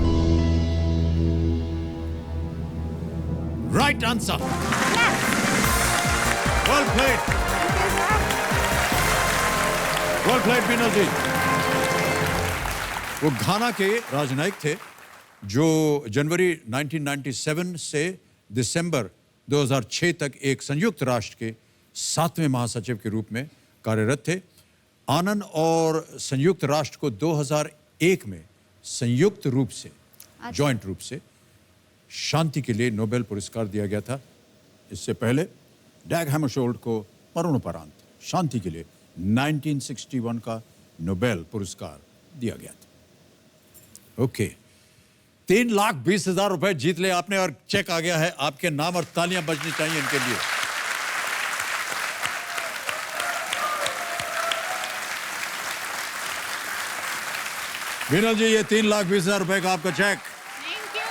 Right answer. Well played, well played Binal ji. वो घाना के राजनयिक थे जो जनवरी 1997 से दिसंबर 2006 तक एक संयुक्त राष्ट्र के 7वें महासचिव के रूप में कार्यरत थे। आनंद और संयुक्त राष्ट्र को 2001 में संयुक्त रूप से, जॉइंट रूप से शांति के लिए नोबेल पुरस्कार दिया गया था। इससे पहले डैग हैमरशोल्ड को मरणोपरांत शांति के लिए 1961 का नोबेल पुरस्कार दिया गया था। ओके, 3,20,000 रुपए जीत ले आपने और चेक आ गया है आपके नाम और तालियां बजनी चाहिए इनके लिए। विनल जी ये 3,20,000 रुपए का आपका चेक। Thank you.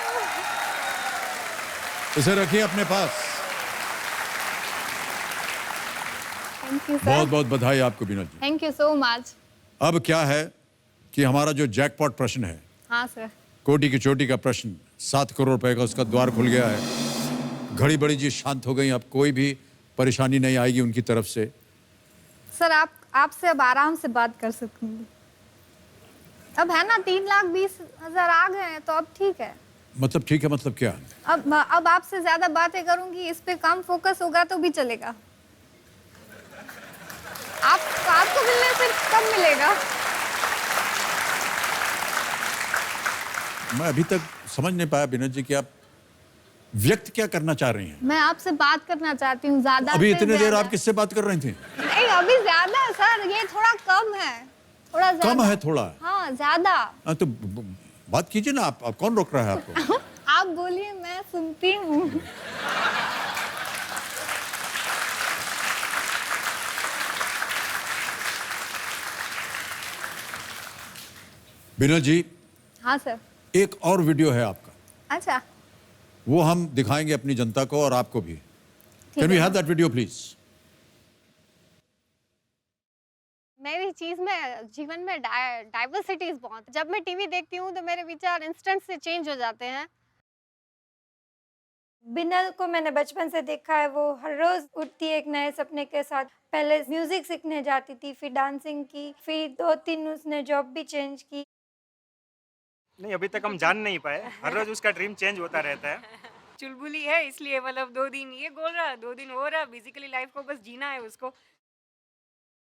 इसे रखिए अपने पास। थैंक यू बहुत सर। बहुत बधाई आपको Vinal ji. Thank you so much. अब क्या है कि हमारा जो जैकपॉट प्रश्न है, हाँ सर। कोटी की चोटी का प्रश्न, 7 करोड़ रुपए का, उसका द्वार खुल गया है। घड़ी बड़ी जी शांत हो गई, अब कोई भी परेशानी नहीं आएगी उनकी तरफ से। सर आपसे अब आराम से बात कर सकूंगी। अब है ना 3,20,000 आ गए हैं तो अब ठीक है। मतलब ठीक है, मतलब क्या? अब आपसे ज्यादा बातें करूंगी, इस पे कम फोकस होगा तो भी चलेगा। आपको मिलने से कम मिलेगा। मैं अभी तक समझ नहीं पाया विनोद जी कि आप व्यक्त क्या करना चाह रही हैं। मैं आपसे बात करना चाहती हूँ ज्यादा। अभी से इतने देर ज्यादा। आप किससे बात कर रही थी? नहीं अभी ज्यादा सर, ये थोड़ा कम है। थोड़ा ज्यादा। कम है थोड़ा? हाँ ज्यादा। तो बात कीजिए ना आप कौन रोक रहा है आपको? आप बोलिए, मैं सुनती हूँ। विनोद जी हाँ सर। एक और वीडियो है आपका, अच्छा वो हम दिखाएंगे अपनी जनता को और आपको भी। Can we have that video please? मेरी चीज में जीवन में डाइवर्सिटीज बहुत। जब मैं टीवी देखती हूँ तो मेरे विचार इंस्टेंट से चेंज हो जाते हैं। बिनल को मैंने बचपन से देखा है, वो हर रोज उठती है एक नए सपने के साथ। पहले म्यूजिक सीखने जाती थी, फिर डांसिंग की, फिर 2-3 उसने जॉब भी चेंज की। नहीं, अभी तक हम जान नहीं पाए। हर रोज उसका ड्रीम चेंज होता रहता है। चुलबुली है इसलिए, मतलब 2 दिन ये बोल रहा, 2 दिन वो रहा। बेसिकली लाइफ को बस जीना है उसको।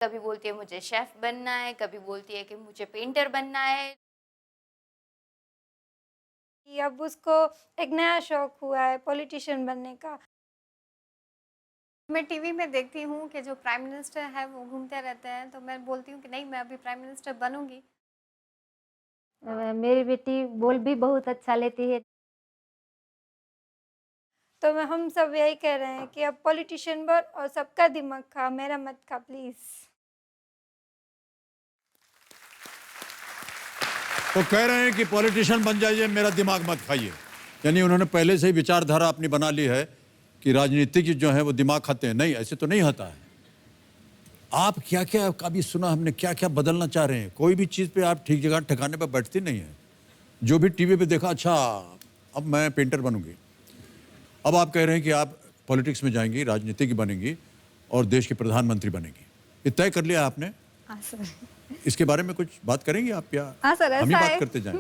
कभी बोलती है मुझे शेफ बनना है, कभी बोलती है कि मुझे पेंटर बनना है। कि अब उसको एक नया शौक हुआ है पॉलिटिशियन बनने का। मैं टीवी में देखती हूँ कि जो प्राइम मिनिस्टर है वो घूमते रहते हैं, तो मैं बोलती हूँ कि नहीं, मैं अभी प्राइम मिनिस्टर बनूंगी। मेरी बेटी बोल भी बहुत अच्छा लेती है। तो हम सब यही कह रहे हैं कि अब पॉलिटिशियन बन और सबका दिमाग खा, मेरा मत खा प्लीज। तो कह रहे हैं कि पॉलिटिशियन बन जाइए, मेरा दिमाग मत खाइए। यानी उन्होंने पहले से ही विचारधारा अपनी बना ली है कि राजनीतिक जो है वो दिमाग खाते हैं। नहीं, ऐसे तो नहीं होता है। आप क्या क्या कभी सुना हमने, क्या क्या बदलना चाह रहे हैं। कोई भी चीज़ पे आप ठीक जगह ठिकाने पर बैठती नहीं है। जो भी टीवी पे देखा, अच्छा अब मैं पेंटर बनूंगी। अब आप कह रहे हैं कि आप पॉलिटिक्स में जाएंगी, राजनीतिक बनेंगी और देश की प्रधानमंत्री बनेंगी। ये तय कर लिया आपने? हाँ सर। इसके बारे में कुछ बात करेंगी आप या हाँ सर, हम ही ऐसा बात है। करते जाएं?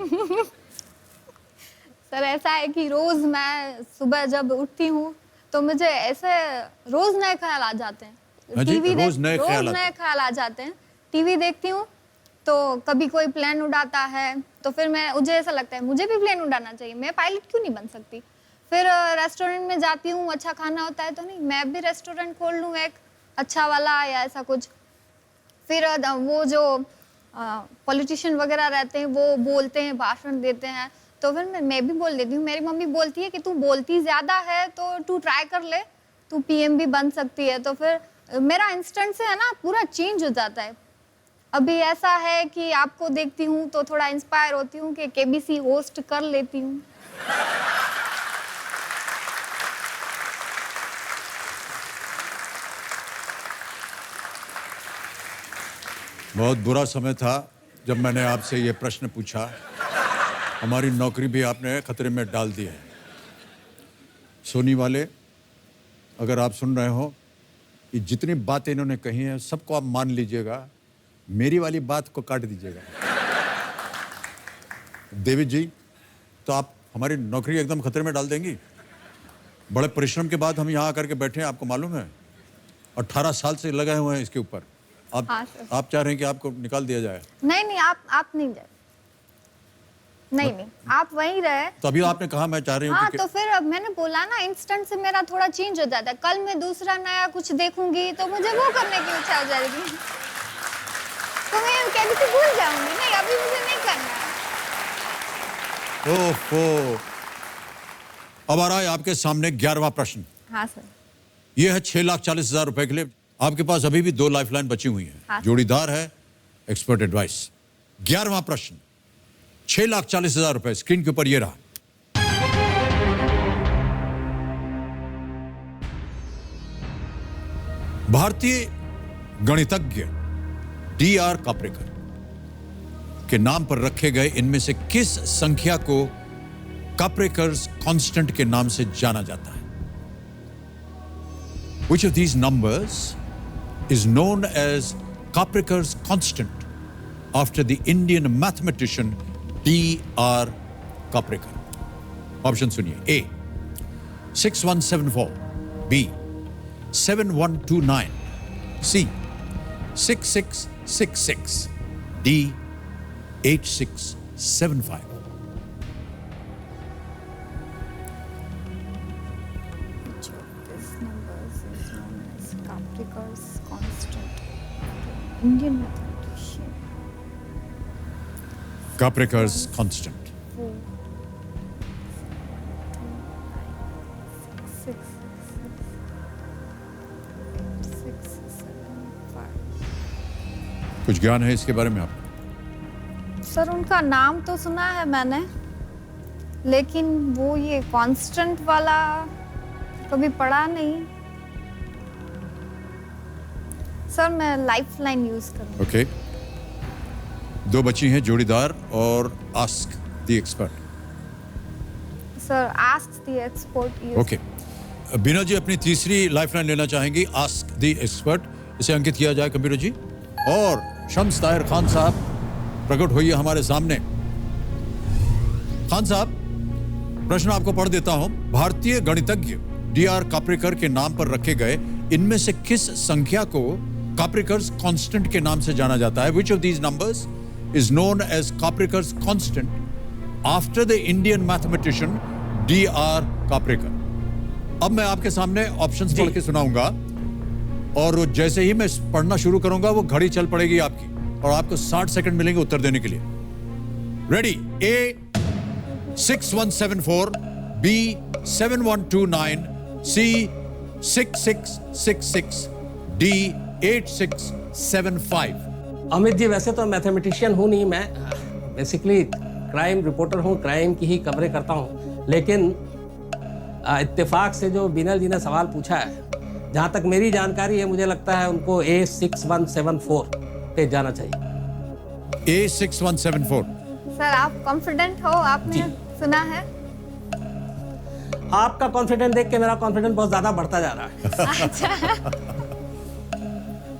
सर ऐसा है कि रोज मैं सुबह जब उठती हूँ तो मुझे ऐसे रोज नए ख्याल आ जाते हैं। हाँ जी, रोज नए ख्याल आते हैं। नए ख्याल आ जाते हैं। टीवी देखती हूँ तो कभी कोई प्लेन उड़ाता है तो फिर मुझे ऐसा लगता है मुझे भी प्लेन उड़ाना चाहिए, मैं पायलट क्यों नहीं बन सकती। फिर रेस्टोरेंट में जाती हूँ, अच्छा खाना होता है तो नहीं, मैं भी रेस्टोरेंट खोल लूँ एक अच्छा वाला या ऐसा कुछ। फिर वो जो पॉलिटिशियन वगैरह रहते हैं वो बोलते हैं, भाषण देते हैं, तो फिर मैं भी बोल देती हूँ। मेरी मम्मी बोलती है कि तू बोलती ज़्यादा है तो तू ट्राई कर ले, तू पीएम भी बन सकती है। तो फिर मेरा इंस्टेंट से है ना पूरा चेंज हो जाता है। अभी ऐसा है कि आपको देखती हूँ तो थोड़ा इंस्पायर होती हूँ कि केबीसी होस्ट कर लेती हूँ। बहुत बुरा समय था जब मैंने आपसे ये प्रश्न पूछा। हमारी नौकरी भी आपने खतरे में डाल दी है। सोनी वाले, अगर आप सुन रहे हो, ये जितनी बातें इन्होंने कही हैं सबको आप मान लीजिएगा, मेरी वाली बात को काट दीजिएगा। देवी जी, तो आप हमारी नौकरी एकदम खतरे में डाल देंगी। बड़े परिश्रम के बाद हम यहाँ आकर के बैठे हैं, आपको मालूम है 18 साल से लगे हुए हैं इसके ऊपर। हाँ सर। आप चाह रहे हैं कि आपको निकाल दिया जाए? नहीं, आप नहीं जाए। नहीं, आप वहीं रहे। तो अभी आपने कहा मैं चाह रही हूँ हाँ, कि तो फिर अब मैंने बोला ना, इंस्टेंट से मेरा थोड़ा चेंज हो जाता है। कल मैं दूसरा नया कुछ देखूंगी तो मुझे वो करने की इच्छा हो जाएगी, तो मैं केबीसी भूल जाऊंगी। नहीं, अभी मुझे नहीं करना है। ओहो। अब आ रहा है आपके सामने 11वां प्रश्न। हाँ सर। यह है 6,40,000 रुपए के लिए। आपके पास अभी भी 2 लाइफलाइन बची हुई हैं। हाँ। जोड़ीदार है, एक्सपर्ट एडवाइस। 11वां प्रश्न, 6,40,000 रुपए स्क्रीन के ऊपर ये रहा। भारतीय गणितज्ञ D.R. काप्रेकर के नाम पर रखे गए इनमें से किस संख्या को काप्रेकर्स कांस्टेंट के नाम से जाना जाता है? Which of these numbers is known as Kaprekar's constant after the Indian mathematician D.R. Kaprekar? Option सुनिए। A 6174, B 7129, C 6666, D 8675. Indian mathematician. Kaprekar's constant. 4, 2, 9, 6, 6, 7, 5. कुछ ज्ञान है इसके बारे में आपको? सर, उनका नाम तो सुना है मैंने, लेकिन वो ये कांस्टेंट वाला कभी पढ़ा नहीं। सर, मैं लाइफलाइन यूज करूंगा। ओके। 2 बची हैं, जोड़ीदार और ask the expert. Sir, ask the expert use. Okay. Bina ji अपनी तीसरी लाइफलाइन लेना चाहेंगी, आस्क द एक्सपर्ट। इसे अंकित किया जाए कंप्यूटर जी। और शम्स ताहिर खान साहब प्रकट होइए हमारे सामने। खान साहब, प्रश्न आपको पढ़ देता हूं। भारतीय गणितज्ञ D.R. काप्रेकर के नाम पर रखे गए इनमें से किस संख्या को काप्रेकर्स कांस्टेंट के नाम से जाना जाता है? Which of these numbers is known as Kaprekar's constant after the Indian mathematician D.R. Kaprekar? अब मैं आपके सामने ऑप्शंस पढ़ के सुनाऊंगा और जैसे ही मैं पढ़ना शुरू करूंगा वो घड़ी चल पड़ेगी आपकी और आपको 60 सेकंड मिलेंगे उत्तर देने के लिए। Ready? A 6174, B 7129, C 6666, D 8675। Amit ji, वैसे तो मैथमेटिशियन हूँ नहीं, मैं बेसिकली क्राइम रिपोर्टर हूँ, क्राइम की ही कवरेज करता हूँ। लेकिन इत्तेफाक से जो बीनल जी ने सवाल पूछा है, जहाँ तक मेरी जानकारी है, मुझे लगता है उनको A 6174 पे जाना चाहिए। A 6174। सर, आप कॉन्फिडेंट हो? आपने सुना है? आपका कॉन्फिडेंस देख के मेरा कॉन्फिडेंस बहुत ज्यादा बढ़ता जा रहा है। अच्छा।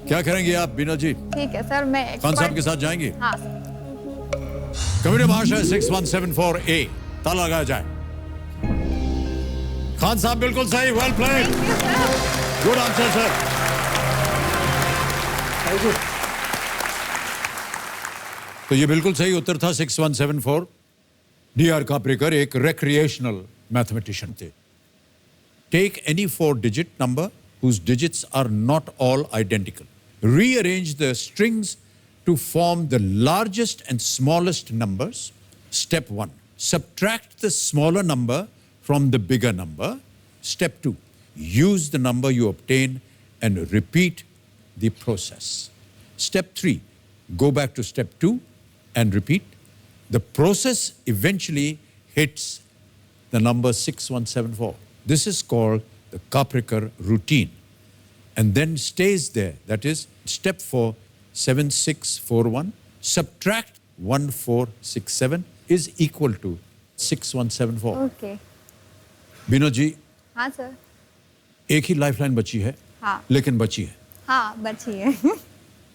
क्या करेंगे आप बीना जी? ठीक है सर, मैं खान साहब के साथ जाएंगे? हाँ। कंप्यूटर महाशय 6174A, ताला लगाया जाए। खान साहब बिल्कुल सही, well played, good answer sir. Thank you. तो ये बिल्कुल सही उत्तर था 6174। D.R. काप्रेकर एक recreational mathematician थे। Take any 4-digit number whose digits are not all identical. Rearrange the strings to form the largest and smallest numbers. Step 1. Subtract the smaller number from the bigger number. Step 2. Use the number you obtain and repeat the process. Step 3. go back to step 2 and repeat. The process eventually hits the number 6174. This is called the Kaprekar routine and then stays there. That is step 4, 7641, subtract 1467 is equal to 6174. Okay Vinod ji, हाँ सर। एक ही लाइफलाइन बची है, हाँ लेकिन बची है हाँ बची है।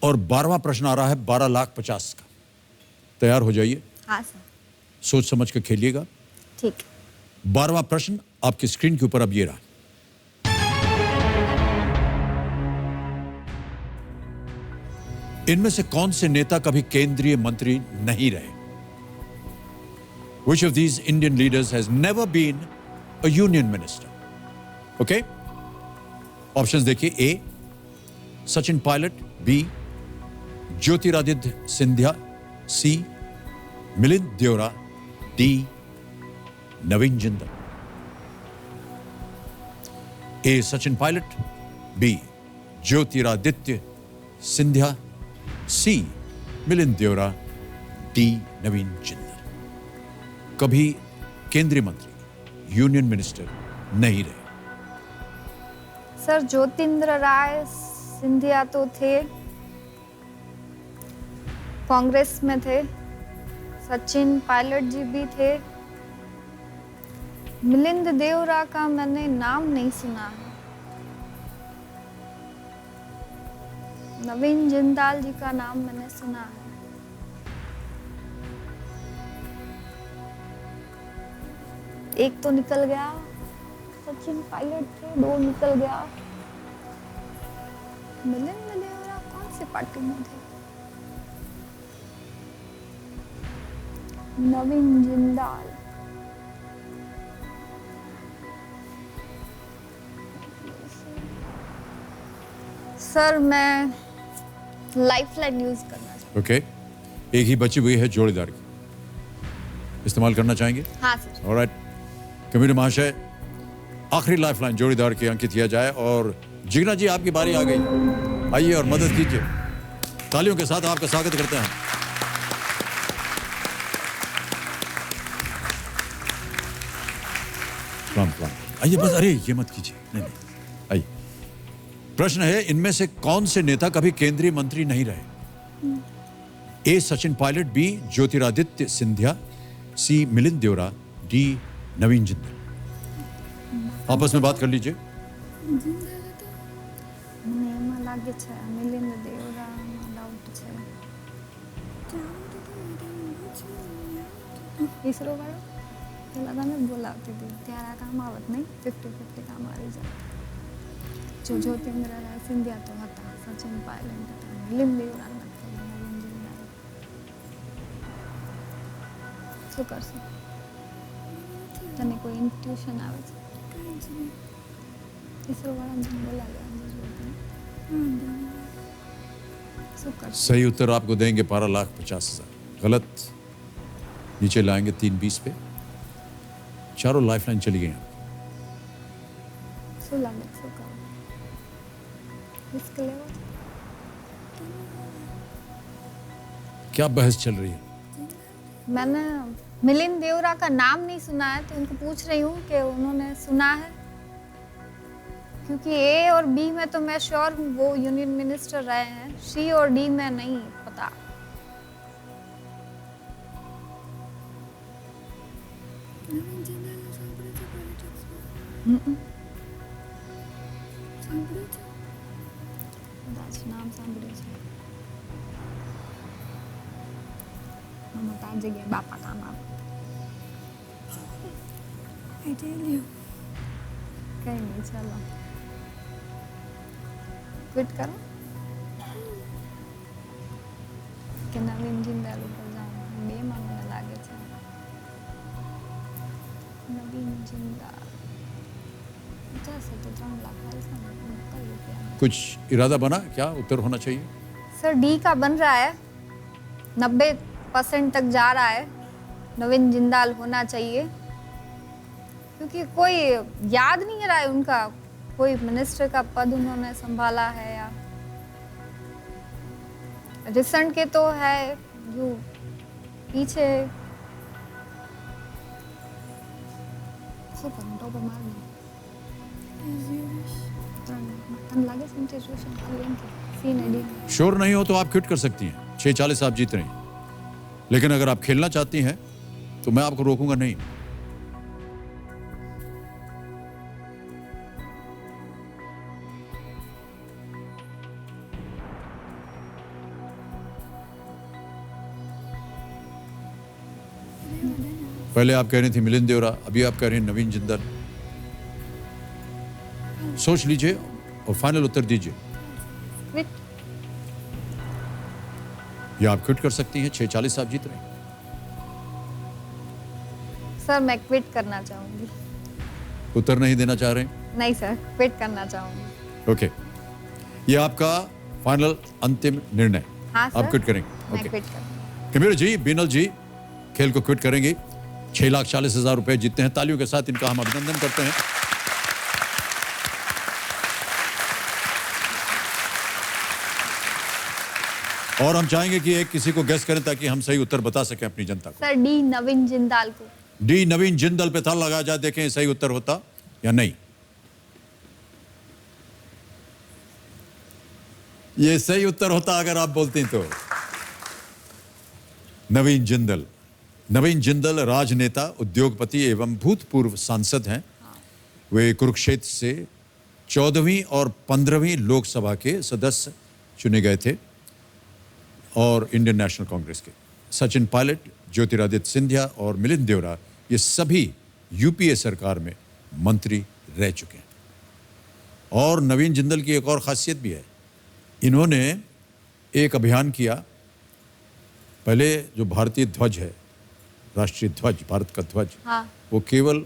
और 12वां प्रश्न आ रहा है 12,50,000 का। तैयार हो जाइए, हाँ सर सोच समझ कर खेलिएगा। ठीक। 12वां प्रश्न आपकी स्क्रीन के ऊपर अब ये रहा। इनमें से कौन से नेता कभी केंद्रीय मंत्री नहीं रहे? Which of these Indian leaders has never been a union minister? Okay? Options देखिए। A. Sachin Pilot, B. Jyotiraditya Scindia, C. Milind Deora, D. Naveen Jindal. A. Sachin Pilot, B. Jyotiraditya Scindia, C. Milind Deora, D. Naveen Jindal. कभी केंद्रीय मंत्री यूनियन मिनिस्टर नहीं रहे। सर ज्योतिन्द्र राय सिंधिया तो थे, कांग्रेस में थे। सचिन पायलट जी भी थे। मिलिंद देवरा का मैंने नाम नहीं सुना है। नवीन जिंदाल जी का नाम मैंने सुना है। एक तो निकल गया, सचिन पायलट थे, 2 निकल गया। मिलिंद देवरा कौन सी पार्टी में थे? नवीन जिंदाल, सर मैं लाइफलाइन यूज करना चाहूँ। ओके, एक ही बची हुई है जोड़ीदार की, इस्तेमाल करना चाहेंगे? हाँ सर। ऑलराइट, कमिटी महाशय आखिरी लाइफलाइन जोड़ीदार की अंकित किया जाए और जिग्ना जी आपकी बारी आ गई। आइए और मदद कीजिए। तालियों के साथ आपका स्वागत करते हैं। आइए बस, अरे ये मत कीजिए, नहीं नहीं, आइए। प्रश्न है, इनमें से कौन से नेता कभी केंद्रीय मंत्री नहीं रहे? A. Sachin Pilot, B. Jyotiraditya Scindia, C. Milind Deora, D. Naveen Jindal. आपस में बात कर लीजिए। મને એમાં લાગે છે મિલિંદ દેવરા ડાઉટ છે। ઈસરો વાળો પેલા તને બોલાવતી હતી ત્યારે આ કામ આવત નહીં, 50-50 કામ આવી જાય। જો જ્યોતિન્દ્ર રાય સિંધિયા તો હતા, સચિન પાયલટ હતા, મિલિંદ દેવરા નથી, નવીન जिंदाल। શું કરશું? તને કોઈ ઇન્ટ્યુશન આવે છે? ઈસરો વાળાને બોલાવ્યા। सही उत्तर आपको देंगे 12,50,000। गलत, नीचे लाएंगे 320 पे। चारों लाइफलाइन चली गई। શું લાગે શું કરું? રિસ્ક લેવો? क्या बहस चल रही है? मैंने मिलिंद देवरा का नाम नहीं सुना है, तो उनको पूछ रही हूँ कि उन्होंने सुना है, क्योंकि ए और बी में तो मैं श्योर हूँ वो यूनियन मिनिस्टर रहे हैं। सी और डी में नहीं पता। કદાચ નામ સાંભળ્યું છે। આમાં તો આ જગ્યાએ બાપા કામ આવે। કઈ નહીં, ચાલો क्विट करो કે નવીન જિંદાલ ઉપર જાઓ। બેમાં મને લાગે છે નવીન જિંદાલ। 50 તો 3 લાખ આવશે ને, કઈ રૂપિયા? कुछ इरादा बना क्या उत्तर होना चाहिए? सर डी का बन रहा है, 90% तक जा रहा है। नवीन जिंदाल होना चाहिए, क्योंकि कोई याद नहीं रहा है उनका कोई मिनिस्टर का पद उन्होंने संभाला है या रिसेंट के तो है जो पीछे श्योर नहीं हो तो आप क्विट कर सकती हैं। 6:40 आप जीत रही हैं, लेकिन अगर आप खेलना चाहती हैं तो मैं आपको रोकूंगा नहीं। पहले आप कह रही थी मिलिंद देवरा, अभी आप कह रही हैं नवीन जिंदल। सोच लीजिए और फाइनल उत्तर दीजिए। क्विट। या आप क्विट कर सकती हैं। 6:40 आप जीत रहे हैं। सर मैं क्विट करना चाहूंगी। उत्तर नहीं देना चाह रहे हैं? नहीं सर, क्विट करना चाहूंगी। ओके, ये आपका फाइनल अंतिम निर्णय। हाँ सर, आप क्विट करेंगे? मैं ओके। क्विट करूंगी। कबीर जी, बीनल जी खेल को क्विट करेंगे। 6,40,000 रुपए जीतते हैं। तालियों के साथ इनका हम अभिनंदन करते हैं। और हम चाहेंगे कि एक किसी को गेस करें ताकि हम सही उत्तर बता सकें अपनी जनता को। सर डी नवीन जिंदाल को। डी नवीन जिंदल पे ताला लगाया जाए, देखें सही उत्तर होता या नहीं। ये सही उत्तर होता अगर आप बोलती तो। नवीन जिंदल। नवीन जिंदल राजनेता, उद्योगपति एवं भूतपूर्व सांसद हैं। वे कुरुक्षेत्र से 14वीं और 15वीं लोकसभा के सदस्य चुने गए थे और इंडियन नेशनल कांग्रेस के। सचिन पायलट, ज्योतिरादित्य सिंधिया और मिलिंद देवरा ये सभी यूपीए सरकार में मंत्री रह चुके हैं। और नवीन जिंदल की एक और खासियत भी है, इन्होंने एक अभियान किया। पहले जो भारतीय ध्वज है, राष्ट्रीय ध्वज, भारत का ध्वज, हाँ। वो केवल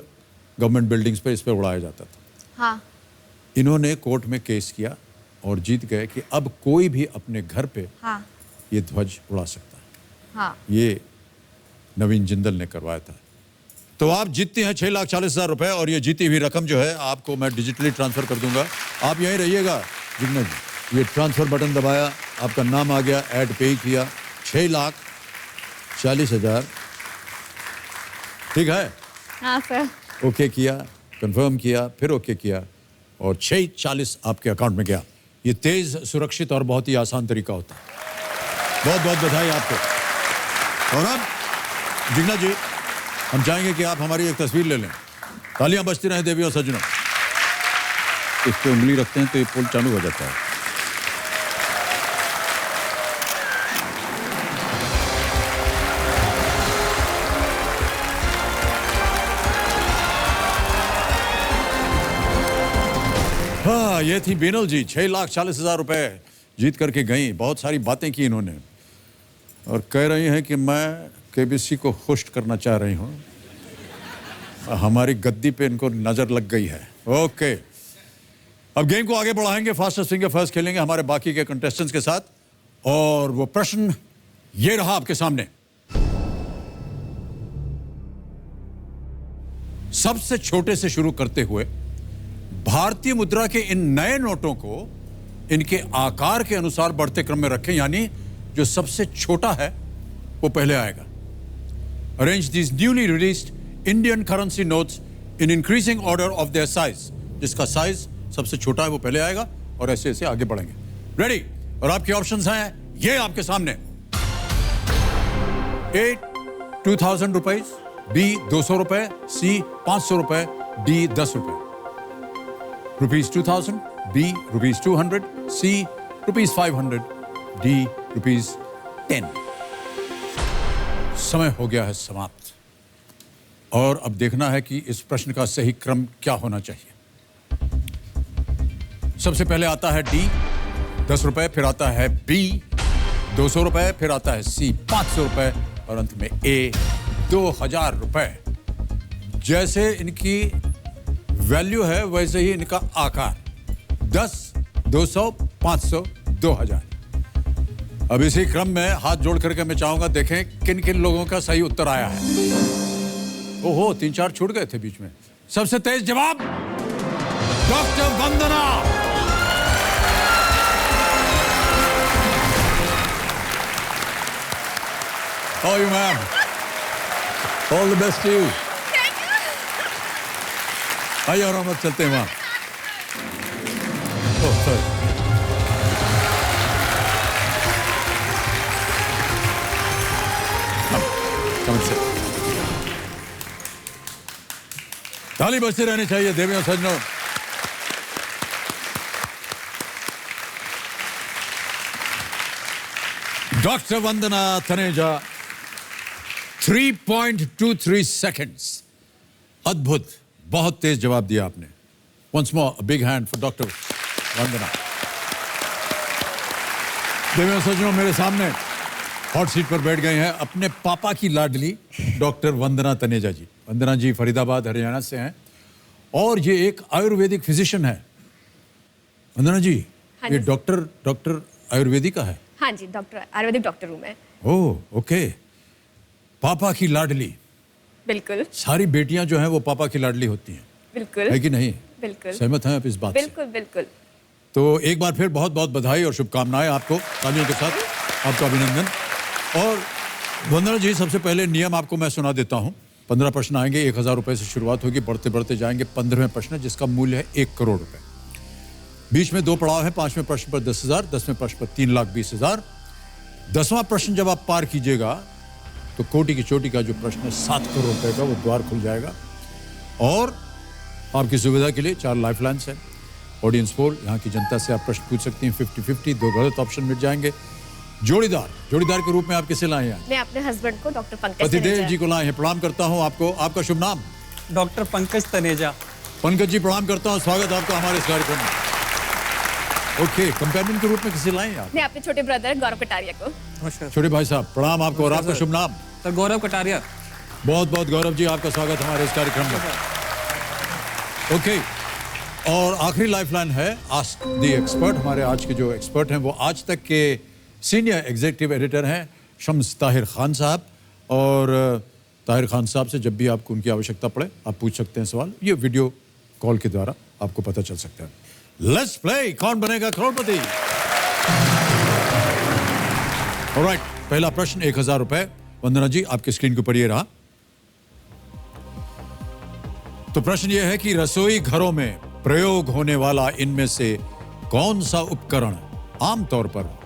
गवर्नमेंट बिल्डिंग्स पे इस पे उड़ाया जाता था। हाँ। इन्होंने कोर्ट में केस किया और जीत गए कि अब कोई भी अपने घर पे हाँ। ये ध्वज उड़ा सकता है। हाँ। ये नवीन जिंदल ने करवाया था। तो आप जीतते हैं 6,40,000 रुपए और ये जीती हुई रकम जो है आपको मैं डिजिटली ट्रांसफर कर दूंगा। आप यहीं रहिएगा जिग्ना जी। ये ट्रांसफर बटन दबाया, आपका नाम आ गया, ऐड पे किया, 6,40,000। ठीक है? हाँ सर। ओके किया, कंफर्म किया, फिर ओके किया और 6:40 आपके अकाउंट में गया। ये तेज, सुरक्षित और बहुत ही आसान तरीका होता है। बहुत बहुत बधाई आपको। और अब जिग्ना जी, हम चाहेंगे कि आप हमारी एक तस्वीर ले लें। तालियां बजती रहें देवी और सज्जनों। इस पे उंगली रखते हैं तो ये पोल चालू हो जाता है। हाँ, ये थी बीनल जी। 6,40,000 रुपए जीत करके गई। बहुत सारी बातें की इन्होंने और कह रही हैं कि मैं केबीसी को होस्ट करना चाह रही हूँ। हमारी गद्दी पे इनको नजर लग गई है। ओके, अब गेम को आगे बढ़ाएंगे। फास्टेस्ट फिंगर फर्स्ट खेलेंगे हमारे बाकी के कंटेस्टेंट्स के साथ। और वो प्रश्न ये रहा आपके सामने। सबसे छोटे से शुरू करते हुए भारतीय मुद्रा के इन नए नोटों को इनके आकार के अनुसार बढ़ते क्रम में रखें, यानी जो सबसे छोटा है वो पहले आएगा। Arrange this newly released Indian currency notes in increasing order of their size. जिसका साइज सबसे छोटा है वो पहले आएगा और ऐसे ऐसे आगे बढ़ेंगे। रेडी? और आपके ऑप्शंस हैं ये आपके सामने। ए 2,000 रुपए, बी 200 रुपए, सी 500 रुपए, डी 10 रुपए। Rupees 2,000, B rupees 200, C rupees 500, D rupees 10। समय हो गया है समाप्त और अब देखना है कि इस प्रश्न का सही क्रम क्या होना चाहिए। सबसे पहले आता है डी 10 रुपए, फिर आता है बी 200 रुपए, फिर आता है सी 500 रुपए और अंत में ए 2,000 रुपए। जैसे इनकी वैल्यू है वैसे ही इनका आकार। 10, 200, 500, 2,000। अब इसी क्रम में हाथ जोड़ करके मैं चाहूंगा देखें किन किन लोगों का सही उत्तर आया है। ओहो, 3-4 छूट गए थे बीच में। सबसे तेज जवाब doctor Vandana. How are you, ma'am? All the best to you. आइए और हम अब चलते हैं वहाँ. Oh, sorry. Come and sit. ताली बजती रहनी चाहिए देवियों सज्जनों. डॉक्टर वंदना तनेजा 3.23 seconds. अद्भुत, बहुत तेज जवाब दिया आपने. Once more, a big hand for doctor Vandana. देवियों सज्जनों, मेरे सामने हॉट सीट पर बैठ गए हैं अपने पापा की लाडली डॉक्टर वंदना तनेजा जी. वंदना जी फरीदाबाद हरियाणा से हैं और ये एक आयुर्वेदिक फिजिशियन है. वंदना जी, हाँ ये जी। डॉक्टर आयुर्वेदिक का है. हाँ जी, डॉक्टर आयुर्वेदिक डॉक्टर हूँ मैं. ओह, ओके. पापा की लाडली. बिल्कुल सारी बेटियां जो हैं वो पापा की लाडली होती हैं, बिल्कुल है कि नहीं? बिल्कुल सहमत हैं आप इस बात से? बिल्कुल बिल्कुल. तो एक बार फिर बहुत बहुत बधाई और शुभकामनाएं आपको. तालियों के साथ आपका अभिनंदन. और वंदना जी, सबसे पहले नियम आपको मैं सुना देता हूं. 15 प्रश्न आएंगे, 1000 रुपए से शुरुआत होगी, बढ़ते बढ़ते जाएंगे 15वें प्रश्न जिसका मूल्य है 1 करोड़ रुपए. बीच में 2 पड़ाव है. 5वें प्रश्न पर 10,000, 10वें प्रश्न पर 3,20,000. 10वां प्रश्न जब आप पार कीजिएगा तो कोटि की चोटी का जो प्रश्न है 7 करोड़ रुपए का, वो द्वार खुल जाएगा. और आपकी सुविधा के लिए 4 लाइफलाइन्स हैं. ऑडियंस पोल, यहाँ की जनता से आप प्रश्न पूछ सकती हैं. 50-50, 2 गलत ऑप्शन मिट जाएंगे. जोड़ीदार के रूप में आप किसे लाए हैं? मैं अपने हस्बैंड को डॉक्टर पंकज पतिदेव तनेजा. जी को लाए हैं. प्रणाम करता हूँ आपको. आपका शुभ नाम? डॉक्टर पंकज तनेजा. पंकज जी, प्रणाम करता हूँ. स्वागत आपका हमारे इस कार्यक्रम में. ओके, कंपेनियन के रूप में किसे लाए हैं आप? मैं अपने छोटे ब्रदर गौरव कटारिया को. छोटे भाई साहब, प्रणाम आपको. और आपका शुभ नाम? सर गौरव कटारिया. बहुत बहुत गौरव जी, आपका स्वागत हमारे इस कार्यक्रम में. ओके, और आखिरी लाइफलाइन है आस्क द एक्सपर्ट. हमारे आज के जो एक्सपर्ट हैं वो आज तक के सीनियर एग्जीक्यूटिव एडिटर हैं शम्स ताहिर खान साहब. और ताहिर खान साहब से जब भी आपको उनकी आवश्यकता पड़े आप पूछ सकते हैं सवाल. ये वीडियो कॉल के द्वारा आपको पता चल सकता है. लेट्स प्ले कौन बनेगा करोड़पति. ऑलराइट, पहला प्रश्न 1000 रुपए. वंदना जी, आपकी स्क्रीन के ऊपर ये रहा. तो प्रश्न यह है कि रसोई घरों में प्रयोग होने वाला इनमें से कौन सा उपकरण आमतौर पर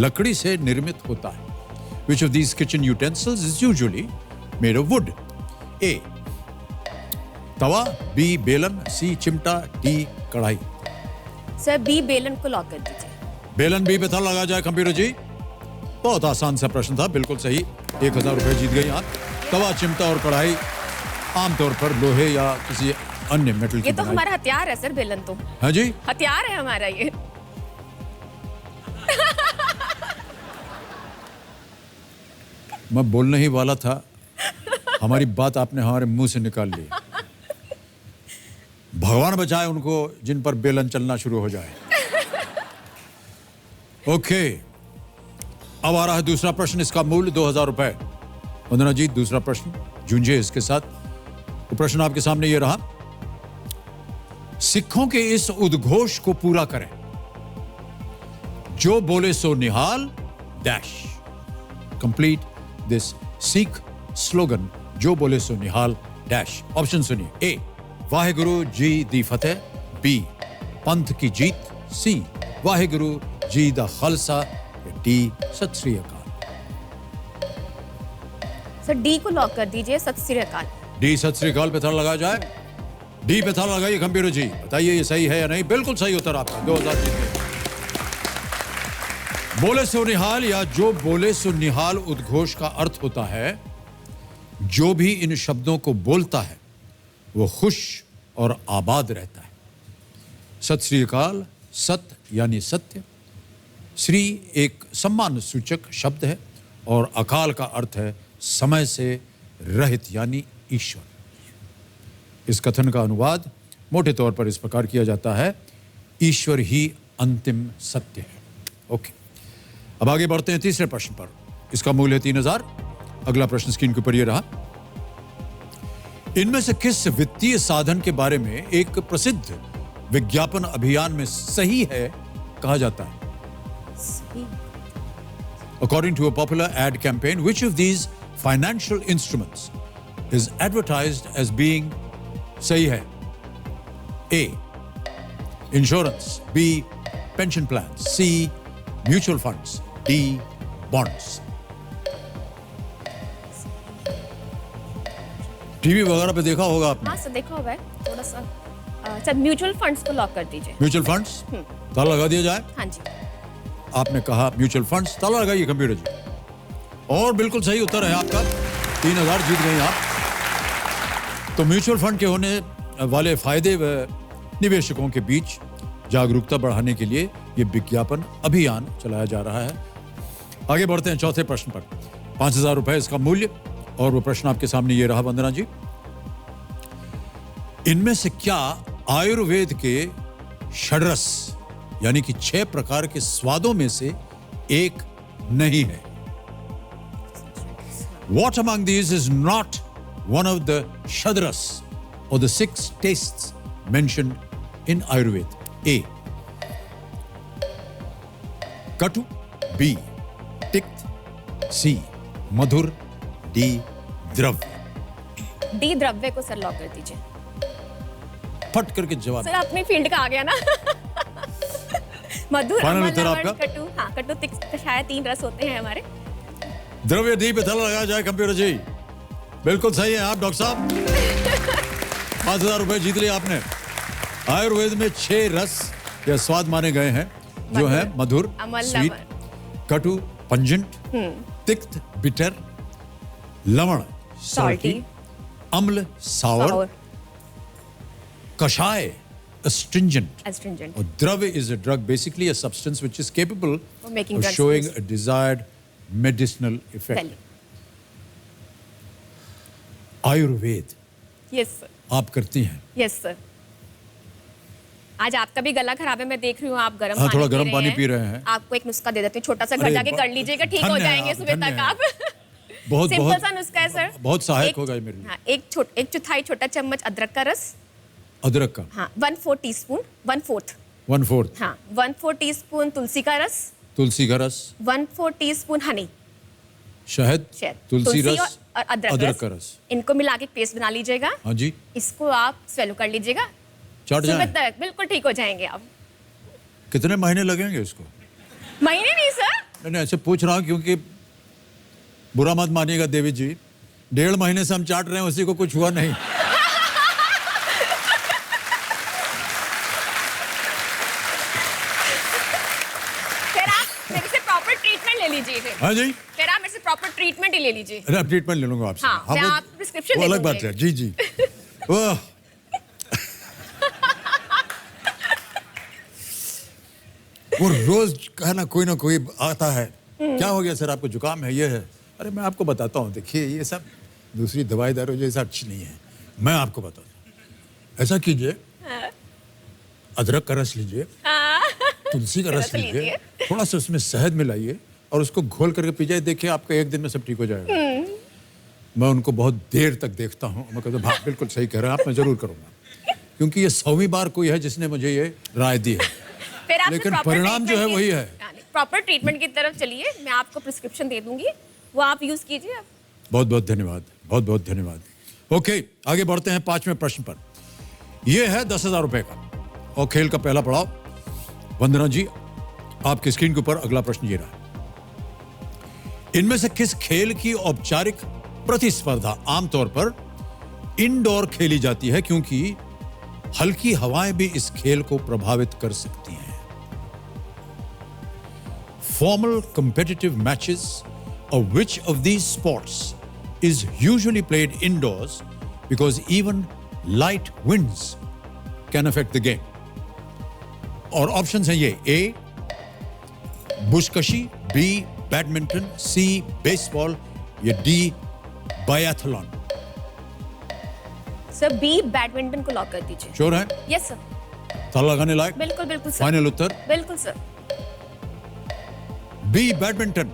लकड़ी से निर्मित होता है? Which of these kitchen utensils is usually made of wood? A. Tawa, B. बेलन, C. चिमटा, D. कढ़ाई. सर बी बेलन को लॉक कर दीजिए. बेलन बी पे था लगा जाए कंप्यूटर जी. बहुत आसान सा प्रश्न था, बिल्कुल सही. 1000 रुपए जीत गई आप. तवा, चिमटा और कढ़ाई आमतौर पर लोहे या किसी अन्य मेटल की ये तो बनाई. हमारा हथियार है सर. बेलन तो हाँ जी, हथियार है हमारा ये. मैं बोलने ही वाला था, हमारी बात आपने हमारे मुंह से निकाल ली. भगवान बचाए उनको जिन पर बेलन चलना शुरू हो जाए. ओके, अब आ रहा है दूसरा प्रश्न. इसका मूल्य 2000 रुपए. वंदना जी, दूसरा प्रश्न जूझिए इसके साथ. तो प्रश्न आपके सामने ये रहा. सिखों के इस उद्घोष को पूरा करें. जो बोले सो निहाल dash. Complete this Sikh slogan. जो बोले सो निहाल डैश. ऑप्शन सुनिए. ए. वाहेगुरु जी दी फतेह. बी. पंथ की जीत. सी. वाहेगुरु जी दा खालसा. डी. सत श्री अकाल. सर डी को लॉक कर दीजिए. सत श्री अकाल. डी सत श्री अकाल पे था लगा जाए. डी पे था लगाइए कंप्यूटर जी. बताइए ये सही है या नहीं. बिल्कुल सही उत्तर आपका. 2000 जीत गए. बोले सो निहाल या जो बोले सो निहाल उद्घोष का अर्थ होता है जो भी इन शब्दों को बोलता है वो खुश और आबाद रहता है. सत श्री अकाल, सत यानी सत्य, श्री एक सम्मान सूचक शब्द है और अकाल का अर्थ है समय से रहित यानी ईश्वर. इस कथन का अनुवाद मोटे तौर पर इस प्रकार किया जाता है, ईश्वर ही अंतिम सत्य है. ओके, अब आगे बढ़ते हैं तीसरे प्रश्न पर. इसका मूल्य है 3000. अगला प्रश्न स्क्रीन के ऊपर ये रहा. इनमें से किस वित्तीय साधन के बारे में एक प्रसिद्ध विज्ञापन अभियान में सही है कहा जाता है? According to a popular ad campaign, which of these financial instruments is advertised as being, सही है, A, insurance, B, pension plans, C, mutual funds, D, bonds. TV वगैरह पे देखा होगा आपने? हाँ सर, देखा होगा थोड़ा सा। सर म्यूचुअल फंड्स को लॉक कर दीजिए। म्यूचुअल फंड्स ताला लगा दिया जाए। हाँ जी। आपने कहा म्यूचुअल फंड्स, ताला लगाइए कंप्यूटर जी। और बिल्कुल सही उत्तर है आपका, 3000 जीत गए आप। तो म्यूचुअल फंड के होने वाले फायदे व निवेशकों के बीच जागरूकता बढ़ाने के लिए ये विज्ञापन अभियान चलाया जा रहा है। आगे बढ़ते हैं चौथे प्रश्न पर। 5000 रुपए इसका मूल्य, और वो प्रश्न आपके सामने ये रहा वंदना जी। इनमें से क्या आयुर्वेद के षड्रस यानी कि 6 प्रकार के स्वादों में से एक नहीं है? What among these is not one of the shadras or the 6 tastes mentioned in Ayurveda? A, katu, B, tikt, C, madhur, D, द्रव्य। डी द्रव्य को सर लॉक कर दीजिए। फट करके जवाब। सर अपनी फील्ड का आ गया ना। मधुर, फाइनल अम्ल, उत्तर लवण, आपका? कटु। हाँ, कटु, तिक्त, कषाय, 3 रस होते हैं हमारे। द्रव्य डी पे ताला लगाया जाए कंप्यूटर जी। बिल्कुल सही है आप डॉक्टर साहब। 5000 रुपए जीत लिए आपने। आयुर्वेद में 6 रस या स्वाद माने गए हैं, जो है मधुर, अम्ल, स्वीट, कटु, पंजेंट, तिक्त, बिटर, लवण, सॉल्टी, अम्ल, सावर, कषाय, astringent, Astringent. और द्रव्य is a drug, basically a substance which is capable For making of drugs showing use. a desired medicinal effect. Value. Ayurveda yes sir. आप करती हैं? Yes sir. आज आपका भी गला खराब है, मैं देख रही हूँ आप गर्म हाँ, पानी थोड़ा गर्म पानी पी रहे हैं। आपको एक नुस्खा दे देती हूँ, छोटा सा घर अरे जाके कर लीजिएगा, ठीक हो धन्य हैं जाएंगे आप, सुबह धन्य तक हैं। आप। बहुत सिंपल बहुत सा नुस्खा है सर। बहुत सहायक होगा ये मेरे लिए। हाँ, एक चौथाई छोटा चम्मच अदरक का रस। अदरक का हाँ, 1/4 टीस्पून, 1/4। 1/4 हाँ, 1/4 टीस्पून तुलसी का रस। तुलसी का रस, 1/4 टीस्पून हनी, शहद, शहद, तुलसी रस और अदरक का रस। इनको मिला के पेस्ट बना लीजिएगा। हाँ जी। इसको आप स्वेलो कर लीजिएगा, चट सुबह जाए। तक बिल्कुल ठीक हो जाएंगे आप। कितने महीने लगेंगे इसको? महीने नहीं सर। मैंने ऐसे पूछ रहा हूँ क्योंकि बुरा मत मानिएगा देवी जी, 1.5 महीने से हम चाट रहे हैं, उसी को कुछ हुआ नहीं। फिर आप मेरे से प्रॉपर ट्रीटमेंट ले लीजिए। हाँ जी। फिर आप मेरे से प्रॉपर ट्रीटमेंट ही ले लीजिए। अरे ट्रीटमेंट ले लूंगा आपसे। हाँ, मैं वो- आप प्रिस्क्रिप्शन वो दे अलग बात दूंगी। है। जी जी। ओह। वो रोज कहना कोई ना कोई आता है, क्या हो गया सर आपको, जुकाम है, ये है। अरे मैं आपको बताता हूँ, देखिए ये सब दूसरी दवाई दारू जैसा अच्छी नहीं है। मैं आपको बताता हूँ, ऐसा कीजिए, अदरक का रस लीजिए, तुलसी का रस लीजिए, थोड़ा सा उसमें शहद मिलाइए और उसको घोल करके पी जाए, देखिए आपका 1 दिन में सब ठीक हो जाएगा। मैं उनको बहुत देर तक देखता हूँ, मैं कहता हूँ हाँ बिल्कुल सही कह रहे हैं आप, मैं जरूर करूँगा, क्योंकि ये 100वीं बार कोई है जिसने मुझे ये राय दी है। फिर आप लेकिन परिणाम जो है वही है। प्रॉपर ट्रीटमेंट की तरफ चलिए, मैं आपको प्रिस्क्रिप्शन दे दूंगी, वो आप यूज कीजिए। आप बहुत बहुत धन्यवाद, बहुत बहुत धन्यवाद। ओके, आगे बढ़ते हैं 5वें प्रश्न पर। यह है 10,000 रुपए का और खेल का पहला पड़ाव। वंदना जी, आपकी स्क्रीन के ऊपर अगला प्रश्न ये रहा, इनमें से किस खेल की औपचारिक प्रतिस्पर्धा आमतौर पर इंडोर खेली जाती है, क्योंकि हल्की हवाएं भी इस खेल को प्रभावित कर सकती हैं? Formal competitive matches of which of these sports is usually played indoors because even light winds can affect the game? और ऑप्शंस हैं ये, A buzkashi, B badminton, C baseball, या D biathlon. Sir B badminton को लॉक कर दीजिए। श्योर है? Yes sir. ताला लगाने लायक? बिल्कुल बिल्कुल सर। फाइनल उत्तर? बिल्कुल सर। बी बैडमिंटन,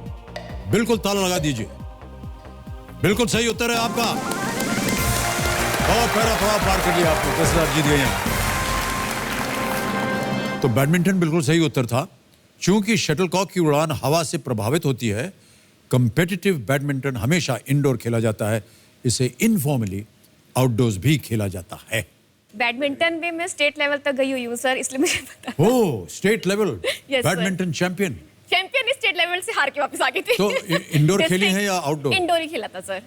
बिल्कुल ताला लगा दीजिए। बिल्कुल सही उत्तर है आपका। और पहला पड़ाव पार कर लिया आपने, 10,000 जीत गए हैं। तो बैडमिंटन बिल्कुल सही उत्तर था। चूंकि शटलकॉक की उड़ान हवा से प्रभावित होती है, कंपेटिटिव बैडमिंटन हमेशा इंडोर खेला जाता है, इसे इनफॉर्मली आउटडोर्स भी खेला जाता है। बैडमिंटन में मैं स्टेट लेवल तक गई हुई हूँ सर, इसलिए मुझे पता। Oh, state level Yes, sir. Badminton champion. Champion state level से हार के वापस आ गई थी। तो इंडोर खेली हैं या आउटडोर? इंडोर ही खेला था सर।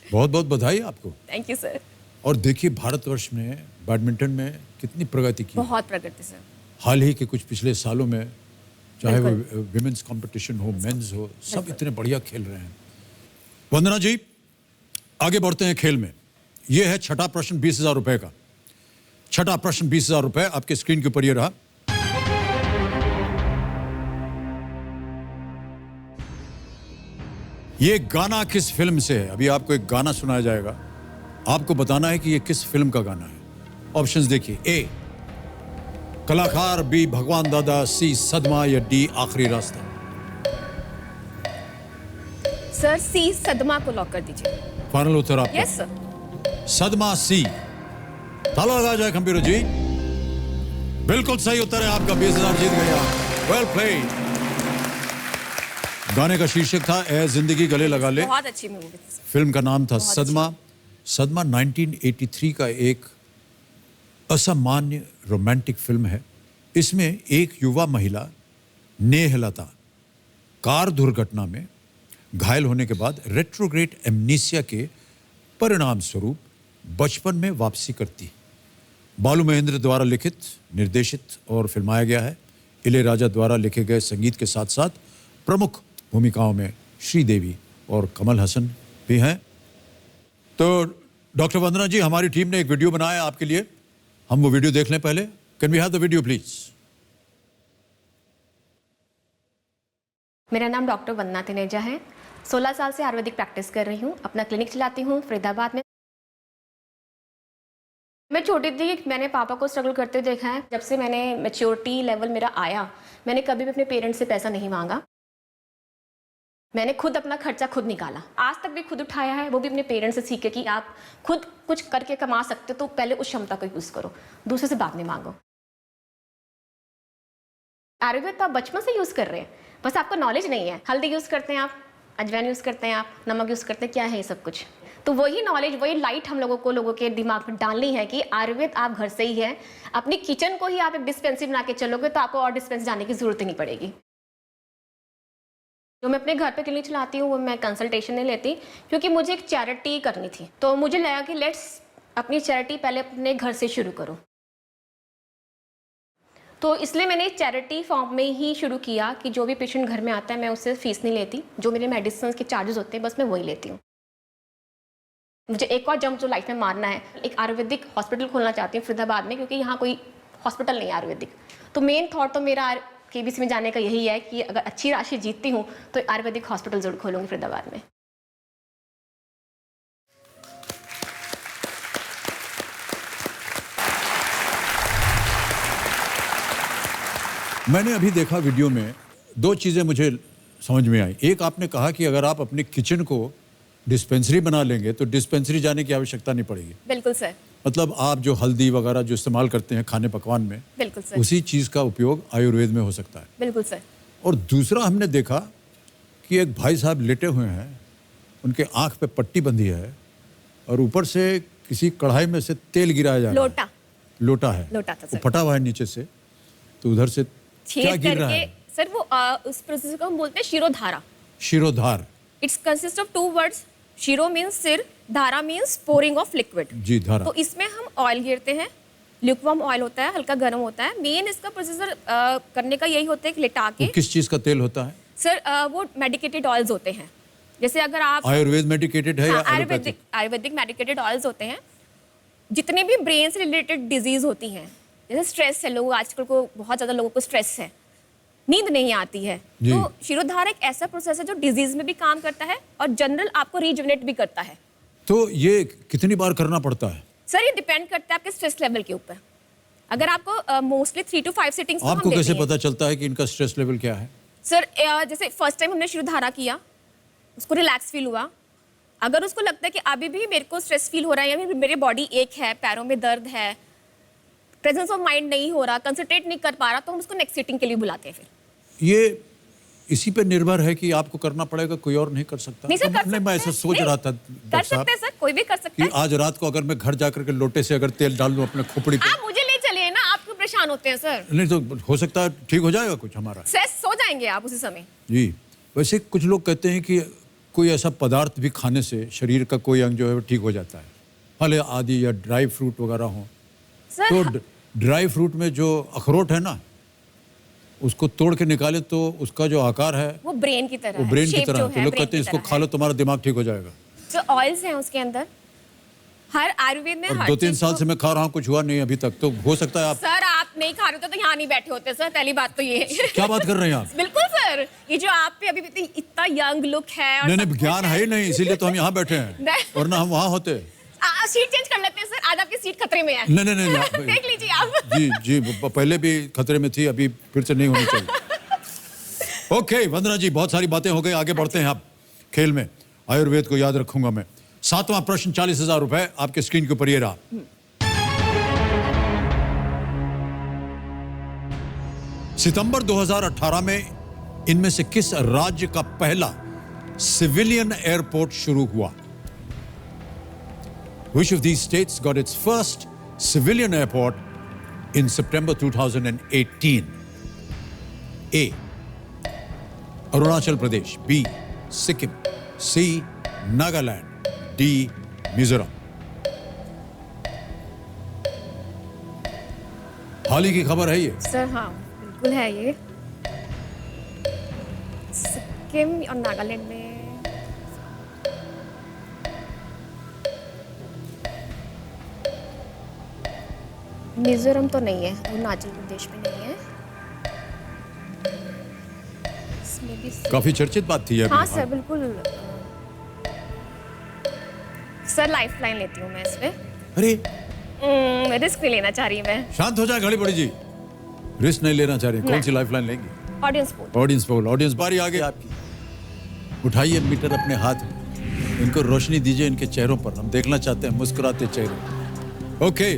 बहुत बहुत बधाई आपको। Thank you sir. और देखिए भारतवर्ष में बैडमिंटन में कितनी प्रगति की। बहुत प्रगति सर। हाल ही के कुछ पिछले सालों में चाहे वो विमेंस कंपटीशन हो, मेंस हो, सब इतने बढ़िया खेल रहे हैं। वंदना जी, आगे बढ़ते हैं खेल में। यह है छठा प्रश्न 20,000 रुपए का। छठा प्रश्न 20,000 रुपए आपके स्क्रीन के ऊपर ये रहा। ये गाना किस फिल्म से है? अभी आपको एक गाना सुनाया जाएगा, आपको बताना है कि ये किस फिल्म का गाना है। ऑप्शंस देखिए, ए कलाकार, बी भगवान दादा, सी सदमा या डी आखिरी रास्ता। सर सी सदमा को लॉक कर दीजिए। फाइनल उत्तर आपका? Yes sir. सदमा सी। ताला लगा जाए कंप्यूटर जी। बिल्कुल सही उत्तर है आपका, 20,000 जीत गए आप। Well played. गाने का शीर्षक था ए जिंदगी गले लगा ले। बहुत अच्छी मूवी थी। फिल्म का नाम था सदमा। सदमा 1983 का एक असामान्य रोमांटिक फिल्म है। इसमें एक युवा महिला नेहलता कार दुर्घटना में घायल होने के बाद रेट्रोग्रेड एमनीसिया के परिणाम स्वरूप बचपन में वापसी करती। बालू महेंद्र द्वारा लिखित, निर्देशित और फिल्माया गया है। इलैयाराजा द्वारा लिखे गए संगीत के साथ साथ प्रमुख भूमिकाओं में श्रीदेवी और कमल हसन भी हैं। तो डॉक्टर वंदना जी, हमारी टीम ने एक वीडियो बनाया आपके लिए, हम वो वीडियो देख लें पहले। Can we have the video please? मेरा नाम डॉक्टर वंदना तनेजा है। 16 साल से आयुर्वेदिक प्रैक्टिस कर रही हूँ। अपना क्लिनिक चलाती हूँ फरीदाबाद में। मैं छोटी थी, मैंने पापा को स्ट्रगल करते हुए देखा है। जब से मैंने मैच्योरिटी लेवल मेरा आया, मैंने कभी भी अपने पेरेंट्स से पैसा नहीं मांगा। मैंने खुद अपना खर्चा खुद निकाला, आज तक भी खुद उठाया है, वो भी अपने पेरेंट्स से सीखे कि आप खुद कुछ करके कमा सकते हो तो पहले उस क्षमता को यूज़ करो, दूसरे से बाद में मांगो। आयुर्वेद तो आप बचपन से यूज़ कर रहे हैं, बस आपको नॉलेज नहीं है। हल्दी यूज़ करते हैं आप, अजवाइन यूज़ करते हैं आप, नमक यूज़ करते हैं, क्या है ये सब कुछ। तो वही नॉलेज, वही लाइट हम लोगों के दिमाग में डालनी है कि आयुर्वेद आप घर से ही है। अपनी किचन को ही आप एक डिस्पेंसरी बना के चलोगे तो आपको और डिस्पेंस जाने की जरूरत ही नहीं पड़ेगी। जो मैं अपने घर पे क्लिनिक चलाती हूँ वो मैं कंसल्टेशन नहीं लेती, क्योंकि मुझे एक चैरिटी करनी थी। तो मुझे लगा कि लेट्स अपनी चैरिटी पहले अपने घर से शुरू करो। तो इसलिए मैंने चैरिटी फॉर्म में ही शुरू किया कि जो भी पेशेंट घर में आता है मैं उससे फीस नहीं लेती। जो मेरे मेडिसिन के चार्जेस होते हैं बस मैं वही लेती हूँ। मुझे एक और जंप जो लाइफ में मारना है, एक आयुर्वेदिक हॉस्पिटल खोलना चाहती हूँ फरीदाबाद में, क्योंकि यहाँ कोई हॉस्पिटल नहीं है आयुर्वेदिक। तो मेन थॉट तो मेरा केबीसी में जाने का यही है कि अगर अच्छी राशि जीतती हूँ तो आयुर्वेदिक हॉस्पिटल जरूर खोलूँगी फरीदाबाद में। मैंने अभी देखा वीडियो में, दो चीज़ें मुझे समझ में आई। एक, आपने कहा कि अगर आप अपने किचन को डिस्पेंसरी बना लेंगे तो डिस्पेंसरी जाने की आवश्यकता नहीं पड़ेगी। बिल्कुल सर। मतलब आप जो हल्दी वगैरह जो इस्तेमाल करते हैं खाने पकवान में, बिल्कुल सर, उसी चीज़ का उपयोग आयुर्वेद में हो सकता है। बिल्कुल सर। और दूसरा, हमने देखा कि एक भाई साहब लेटे हुए हैं, उनके आँख पे पट्टी बंधी है और ऊपर से किसी कढ़ाई में से तेल गिराया जा रहा है। लोटा है, लोटा था सर। वो फटा हुआ है नीचे से, तो उधर से क्या गिर रहा है? सर वो उस प्रोसेस को हम बोलते हैं shirodhara. Shirodhara. It's consist of 2 words. Shiro means sir, dhara means pouring of liquid. जी, धारा। तो इसमें हम ऑयल गिरते हैं, ल्यूकवार्म ऑयल होता है, हल्का गर्म होता है। मेन इसका प्रोसीजर करने का यही होता है कि लिटा के। किस चीज़ का तेल होता है सर? वो मेडिकेटेड ऑयल्स होते हैं। जैसे अगर आप आयुर्वेद मेडिकेटेड है या आयुर्वेदिक मेडिकेटेड ऑयल्स होते हैं। जितने भी ब्रेन से रिलेटेड डिजीज होती हैं, जैसे स्ट्रेस है, लोग आजकल को बहुत ज़्यादा लोगों को स्ट्रेस है, नींद नहीं आती है, तो शिरोधार एक ऐसा प्रोसेस है जो डिजीज में भी काम करता है और जनरल आपको रिजुवेनेट भी करता है। तो ये कितनी बार करना पड़ता है? सर ये डिपेंड करता है आपके स्ट्रेस लेवल के ऊपर। अगर आपको मोस्टली 3 to 5 सिटिंग्स आपको कैसे पता चलता है कि इनका स्ट्रेस लेवल क्या है? सर जैसे फर्स्ट टाइम हमने शिरोधारा किया, उसको रिलैक्स फील हुआ। अगर उसको लगता है कि अभी भी मेरे को स्ट्रेस फील हो रहा है या मेरे बॉडी एक है, पैरों में दर्द है, प्रेजेंस ऑफ माइंड नहीं हो रहा, कंसंट्रेट नहीं कर पा रहा, तो हम उसको नेक्स्ट सिटिंग के लिए बुलाते हैं। फिर इसी पे निर्भर है कि आपको करना पड़ेगा, कोई और नहीं कर सकता। नहीं सर, कर नहीं, मैं ऐसा सोच नहीं, रहा था कर डॉक्टर साहब सकते हैं सर, कोई भी कर सकता कि है। आज रात को अगर मैं घर जाकर के लोटे से अगर तेल डाल लूं अपने खोपड़ी पे, आप मुझे ले चलिए ना, आप क्यों परेशान होते हैं सर? नहीं तो हो सकता है ठीक हो जाएगा कुछ हमारा। सर सो जाएंगे आप उसी समय। जी, वैसे कुछ लोग कहते हैं कि कोई ऐसा पदार्थ भी खाने से शरीर का कोई अंग जो है वो ठीक हो जाता है, फल आदि या ड्राई फ्रूट वगैरह हो। सर तो ड्राई फ्रूट में जो अखरोट है ना, उसको तोड़ के निकाले तो उसका जो आकार है वो ब्रेन की तरह वो है, ब्रेन की shape तरह जो है। तो है, लोग brain कहते हैं की इसको तरह खा लो तुम्हारा दिमाग ठीक हो जाएगा। है। जो ऑयल्स हैं उसके अंदर, हर आयुर्वेद में और हर 2-3 चीज़ साल को- से मैं खा रहा हूँ, कुछ हुआ नहीं अभी तक, तो हो सकता है आप सर आप नहीं खा रहे होते तो यहाँ नहीं बैठे होते सर, पहली बात तो ये है। क्या बात कर रहे हैं आप? बिल्कुल सर, ये जो आप पे अभी भी इतना यंग लुक है और नहीं सब नहीं, कुछ ज्ञान है ही नहीं, इसीलिए तो हम यहाँ बैठे हैं, नहीं। वरना हम वहाँ होते। सीट चेंज कर लेते हैं सर, आज आपकी सीट खतरे में है। नहीं नहीं नहीं, देख लीजिए आप। जी जी, पहले भी खतरे में थी, अभी फिर से नहीं होनी चाहिए। ओके वंदना जी, बहुत सारी बातें हो गई, आगे बढ़ते हैं आप खेल में। आयुर्वेद को याद रखूंगा मैं। 7वां प्रश्न, 40,000 रुपए आपके स्क्रीन के ऊपर ये रहा। सितंबर 2018 में इनमें से किस राज्य का पहला सिविलियन एयरपोर्ट शुरू हुआ? Which of these states got its first civilian airport in September 2018? A. Arunachal Pradesh. B. Sikkim. C. Nagaland. D. Mizoram. हाल ही की खबर है ये। सर हाँ बिल्कुल है ये, सिक्किम और नागालैंड में। मिजोरम तो नहीं है, अरुणाचल प्रदेश में नहीं है। इसमें भी काफी चर्चित बात थी ये अभी। हाँ सर बिल्कुल। सर लाइफ लाइन लेती हूँ मैं इसमें। अरे रिस्क नहीं लेना चाह रही मैं। शांत हो जाए घड़ी बड़ी जी, रिस्क नहीं लेना चाह रही, कौन सी लाइफ लाइन लेंगी? Audience poll. Audience poll, audience बारी आ गई आपकी। उठाइए मीटर अपने हाथ में, इनको रोशनी दीजिए इनके चेहरों पर, हम देखना चाहते हैं मुस्कुराते चेहरे। ओके,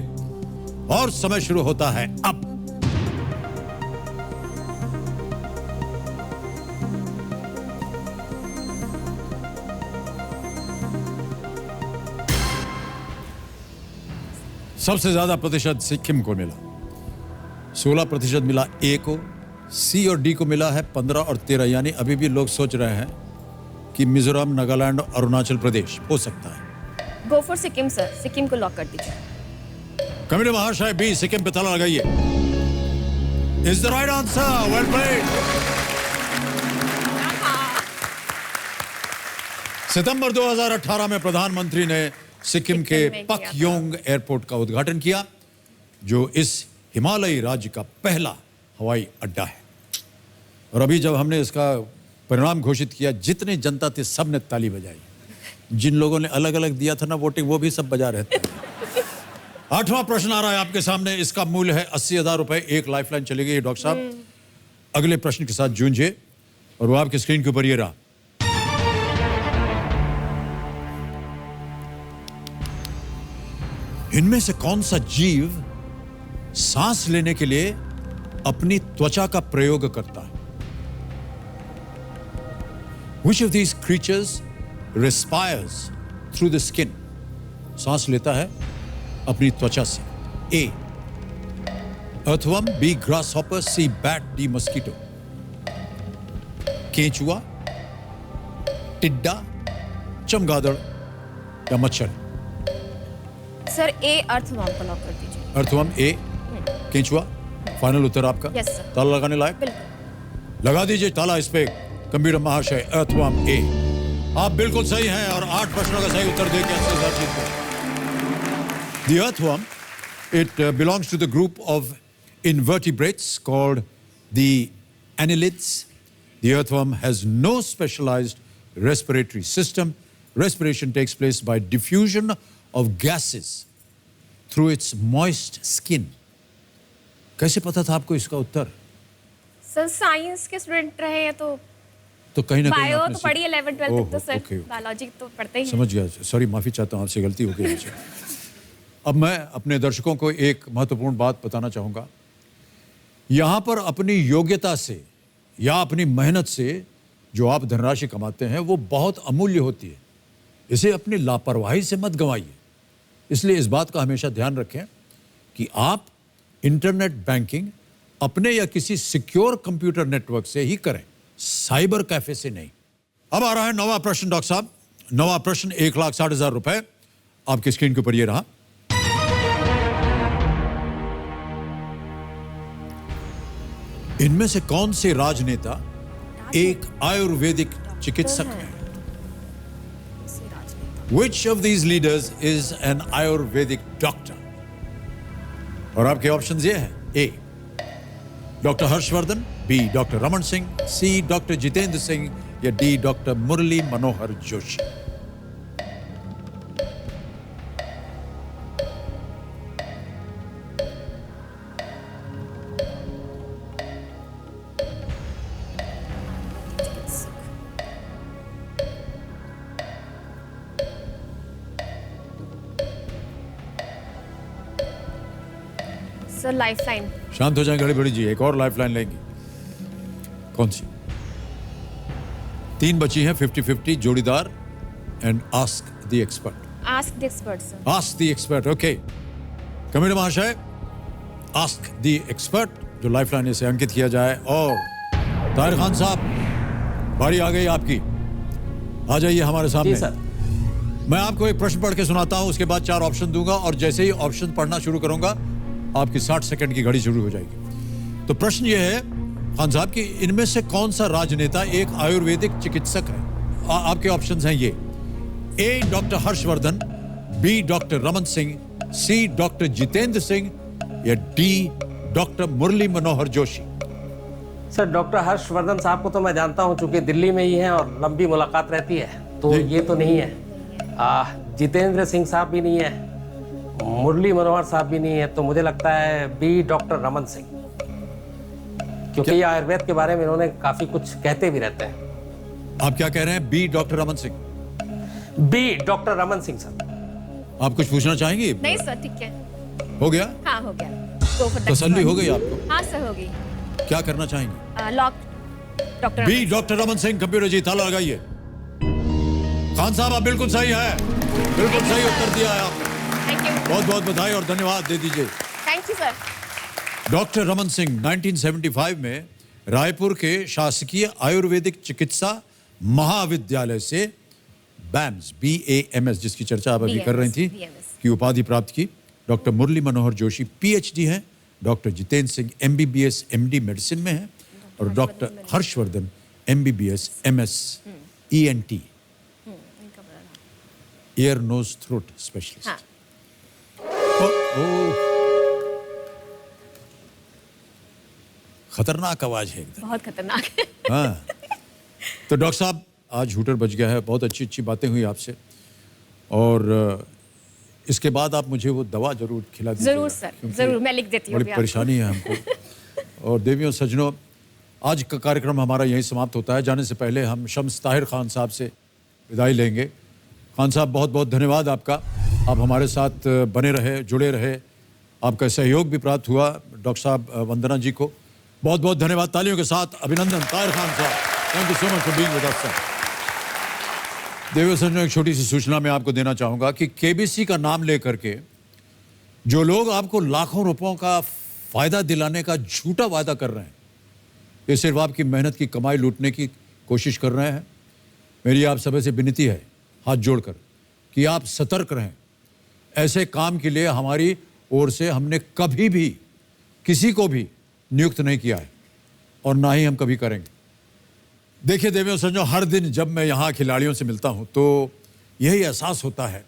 और समय शुरू होता है अब। सबसे ज्यादा प्रतिशत सिक्किम को मिला, 16% मिला ए को, सी और डी को मिला है 15 और 13। यानी अभी भी लोग सोच रहे हैं कि मिजोरम, नागालैंड और अरुणाचल प्रदेश हो सकता है। Go for Sikkim sir, Sikkim को लॉक कर दीजिए। कमिटी महाशय बी, सिक्किम पे ताला लगाइए। Is the right answer, well played. सितंबर 2018 में प्रधानमंत्री ने सिक्किम के सिक्किम में किया था। पकयोंग एयरपोर्ट का उद्घाटन किया, जो इस हिमालयी राज्य का पहला हवाई अड्डा है। और अभी जब हमने इसका परिणाम घोषित किया, जितनी जनता थी सबने ताली बजाई। जिन लोगों ने अलग अलग दिया था ना वोटिंग, वो भी सब बजा रहे थे। 8वां प्रश्न आ रहा है आपके सामने, इसका मूल्य है 80,000 रुपए। एक लाइफलाइन चली गई डॉक्टर साहब। अगले प्रश्न के साथ जूझिए, और वो आपके स्क्रीन के ऊपर ये रहा। इनमें से कौन सा जीव सांस लेने के लिए अपनी त्वचा का प्रयोग करता है? Which of these creatures respires through the skin? सांस लेता है अपनी त्वचा से। A. earthworm, B. grasshopper, C. bat, D. mosquito. केंचुआ, टिड्डा, चमगादड़ या मच्छर? सर ए अर्थवर्म को लॉक कर दीजिए। अर्थवर्म ए, केंचुआ, फाइनल उत्तर आपका? Yes sir. ताला लगाने लायक? बिल्कुल। लगा दीजिए ताला इस पे। कंप्यूटर महाशय, अर्थवर्म ए। आप बिल्कुल सही हैं और 8 प्रश्नों का सही उत्तर देके 80,000 जीत गए। The earthworm, it belongs to the group of invertebrates called the annelids. The earthworm has no specialized respiratory system. Respiration takes place by diffusion of gases through its moist skin. कैसे पता था आपको इसका उत्तर? सर साइंस के स्टूडेंट रहे हैं तो कहीं ना कहीं बायो आपने तो पढ़ी है, 11 12 तक तो सर ओके, बायोलॉजी तो पढ़ते ही हैं। समझ गया। सॉरी, माफी चाहता हूँ, आपसे गलती हो गई मुझसे। अब मैं अपने दर्शकों को एक महत्वपूर्ण बात बताना चाहूंगा। यहां पर अपनी योग्यता से या अपनी मेहनत से जो आप धनराशि कमाते हैं वो बहुत अमूल्य होती है। इसे अपनी लापरवाही से मत गंवाइए। इसलिए इस बात का हमेशा ध्यान रखें कि आप इंटरनेट बैंकिंग अपने या किसी सिक्योर कंप्यूटर नेटवर्क से ही करें, साइबर कैफे से नहीं। अब आ रहा है नौवां प्रश्न डॉक्टर साहब। नौवां प्रश्न 1,60,000 रुपए आपकी स्क्रीन के ऊपर ये रहा। इनमें से कौन से राजनेता एक आयुर्वेदिक चिकित्सक है? Which of these leaders is an Ayurvedic doctor? और आपके ऑप्शंस ये हैं: A doctor Harshvardhan, B doctor Raman Singh, C doctor Jitendra Singh या D doctor Murli Manohar Joshi. Sir lifeline. शांत हो जाए घड़ी बड़ी जी, एक और लाइफलाइन लेंगी। कौन सी? 3 बची हैं, 50-50 जोड़ीदार and ask the expert. Ask the expert sir. Ask the expert, okay. Committee महाशय, आस्क द एक्सपर्ट जो लाइफलाइन से अंकित किया जाए। और ताहिर खान साहब, बारी आ गई आपकी, आ जाइए हमारे सामने। जी सर। मैं आपको एक प्रश्न पढ़ के सुनाता हूं, उसके बाद 4 ऑप्शन दूंगा और जैसे ही ऑप्शन पढ़ना शुरू करूंगा आपकी 60 सेकंड की घड़ी शुरू हो जाएगी। तो प्रश्न यह है खान साहब कि इनमें से कौन सा राजनेता एक आयुर्वेदिक चिकित्सक है? आपके ऑप्शंस हैं ये: A doctor Harshvardhan, B doctor Raman Singh, C doctor Jitendra Singh या D doctor Murli Manohar Joshi. Sir doctor Harshvardhan साहब को तो मैं जानता हूं, चूंकि दिल्ली में ही हैं और लंबी मुलाकात रहती है, तो ये तो नहीं है। जितेंद्र सिंह साहब भी नहीं है, मुरली मनोहर साहब भी नहीं है, तो मुझे लगता है बी डॉक्टर रमन सिंह, क्योंकि ये आयुर्वेद के बारे में इन्होंने काफी कुछ कहते भी रहते हैं। आप क्या कह रहे हैं? B doctor Raman Singh. B doctor Raman Singh sir. आप कुछ पूछना चाहेंगे? नहीं सर, ठीक है। हो गया? हाँ हो गया। तसल्ली हो गई आपको? हाँ सर हो गई। क्या करना चाहेंगे? Lock doctor B doctor Raman Singh. Computer ji ताला लगाइए। खान साहब आप बिल्कुल सही है, बिल्कुल सही उत्तर दिया है आपने। Thank you. बहुत बहुत बधाई और धन्यवाद दे दीजिए। Thank you sir. Doctor Raman Singh 1975 में रायपुर के शासकीय आयुर्वेदिक चिकित्सा महाविद्यालय से BAMS, BAMS जिसकी चर्चा आप अभी कर रही थी, की उपाधि प्राप्त की। डॉक्टर मुरली मनोहर जोशी PhD हैं, doctor Jitendra Singh MBBS MD medicine में हैं और doctor Harshvardhan MBBS MS ENT ear nose throat specialist. खतरनाक आवाज है एकदम, बहुत खतरनाक है। हाँ। तो डॉक्टर साहब आज हूटर बज गया है, बहुत अच्छी अच्छी बातें हुई आपसे और इसके बाद आप मुझे वो दवा जरूर खिला दीजिएगा। जरूर सर, जरूर मैं लिख देती हूँ। बड़ी परेशानी है हमको। और देवियों सज्जनों, आज का कार्यक्रम हमारा यहीं समाप्त होता है। जाने से पहले हम शम्स ताहिर खान साहब से विदाई लेंगे। खान साहब बहुत बहुत धन्यवाद आपका, आप हमारे साथ बने रहे, जुड़े रहे, आपका सहयोग भी प्राप्त हुआ। डॉक्टर साहब वंदना जी को बहुत बहुत धन्यवाद। तालियों के साथ अभिनंदन ताहिर खान साहब। Thank you so much for being with us sir. देवियों सज्जनों, एक छोटी सी सूचना मैं आपको देना चाहूँगा कि KBC का नाम लेकर के जो लोग आपको लाखों रुपयों का फ़ायदा दिलाने का झूठा वादा कर रहे हैं, ये सिर्फ आपकी मेहनत की कमाई लूटने की कोशिश कर रहे हैं। मेरी आप सभी से विनती है हाथ जोड़कर कि आप सतर्क रहें। ऐसे काम के लिए हमारी ओर से हमने कभी भी किसी को भी नियुक्त नहीं किया है और ना ही हम कभी करेंगे। देखिए देवियों सज्जनों, हर दिन जब मैं यहाँ खिलाड़ियों से मिलता हूँ तो यही एहसास होता है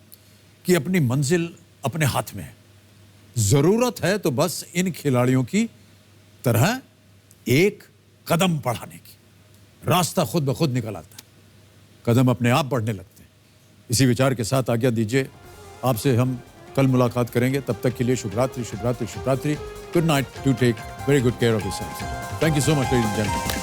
कि अपनी मंजिल अपने हाथ में है। ज़रूरत है तो बस इन खिलाड़ियों की तरह एक कदम बढ़ाने की। रास्ता खुद ब खुद निकल आता है, कदम अपने आप बढ़ने लगते हैं। इसी विचार के साथ आज्ञा दीजिए, आपसे हम कल मुलाकात करेंगे। तब तक के लिए शुभ रात्रि, शुभ रात्रि, शुभ रात्रि। Good night. To take very good care of yourself. Thank you so much ladies and gentleman.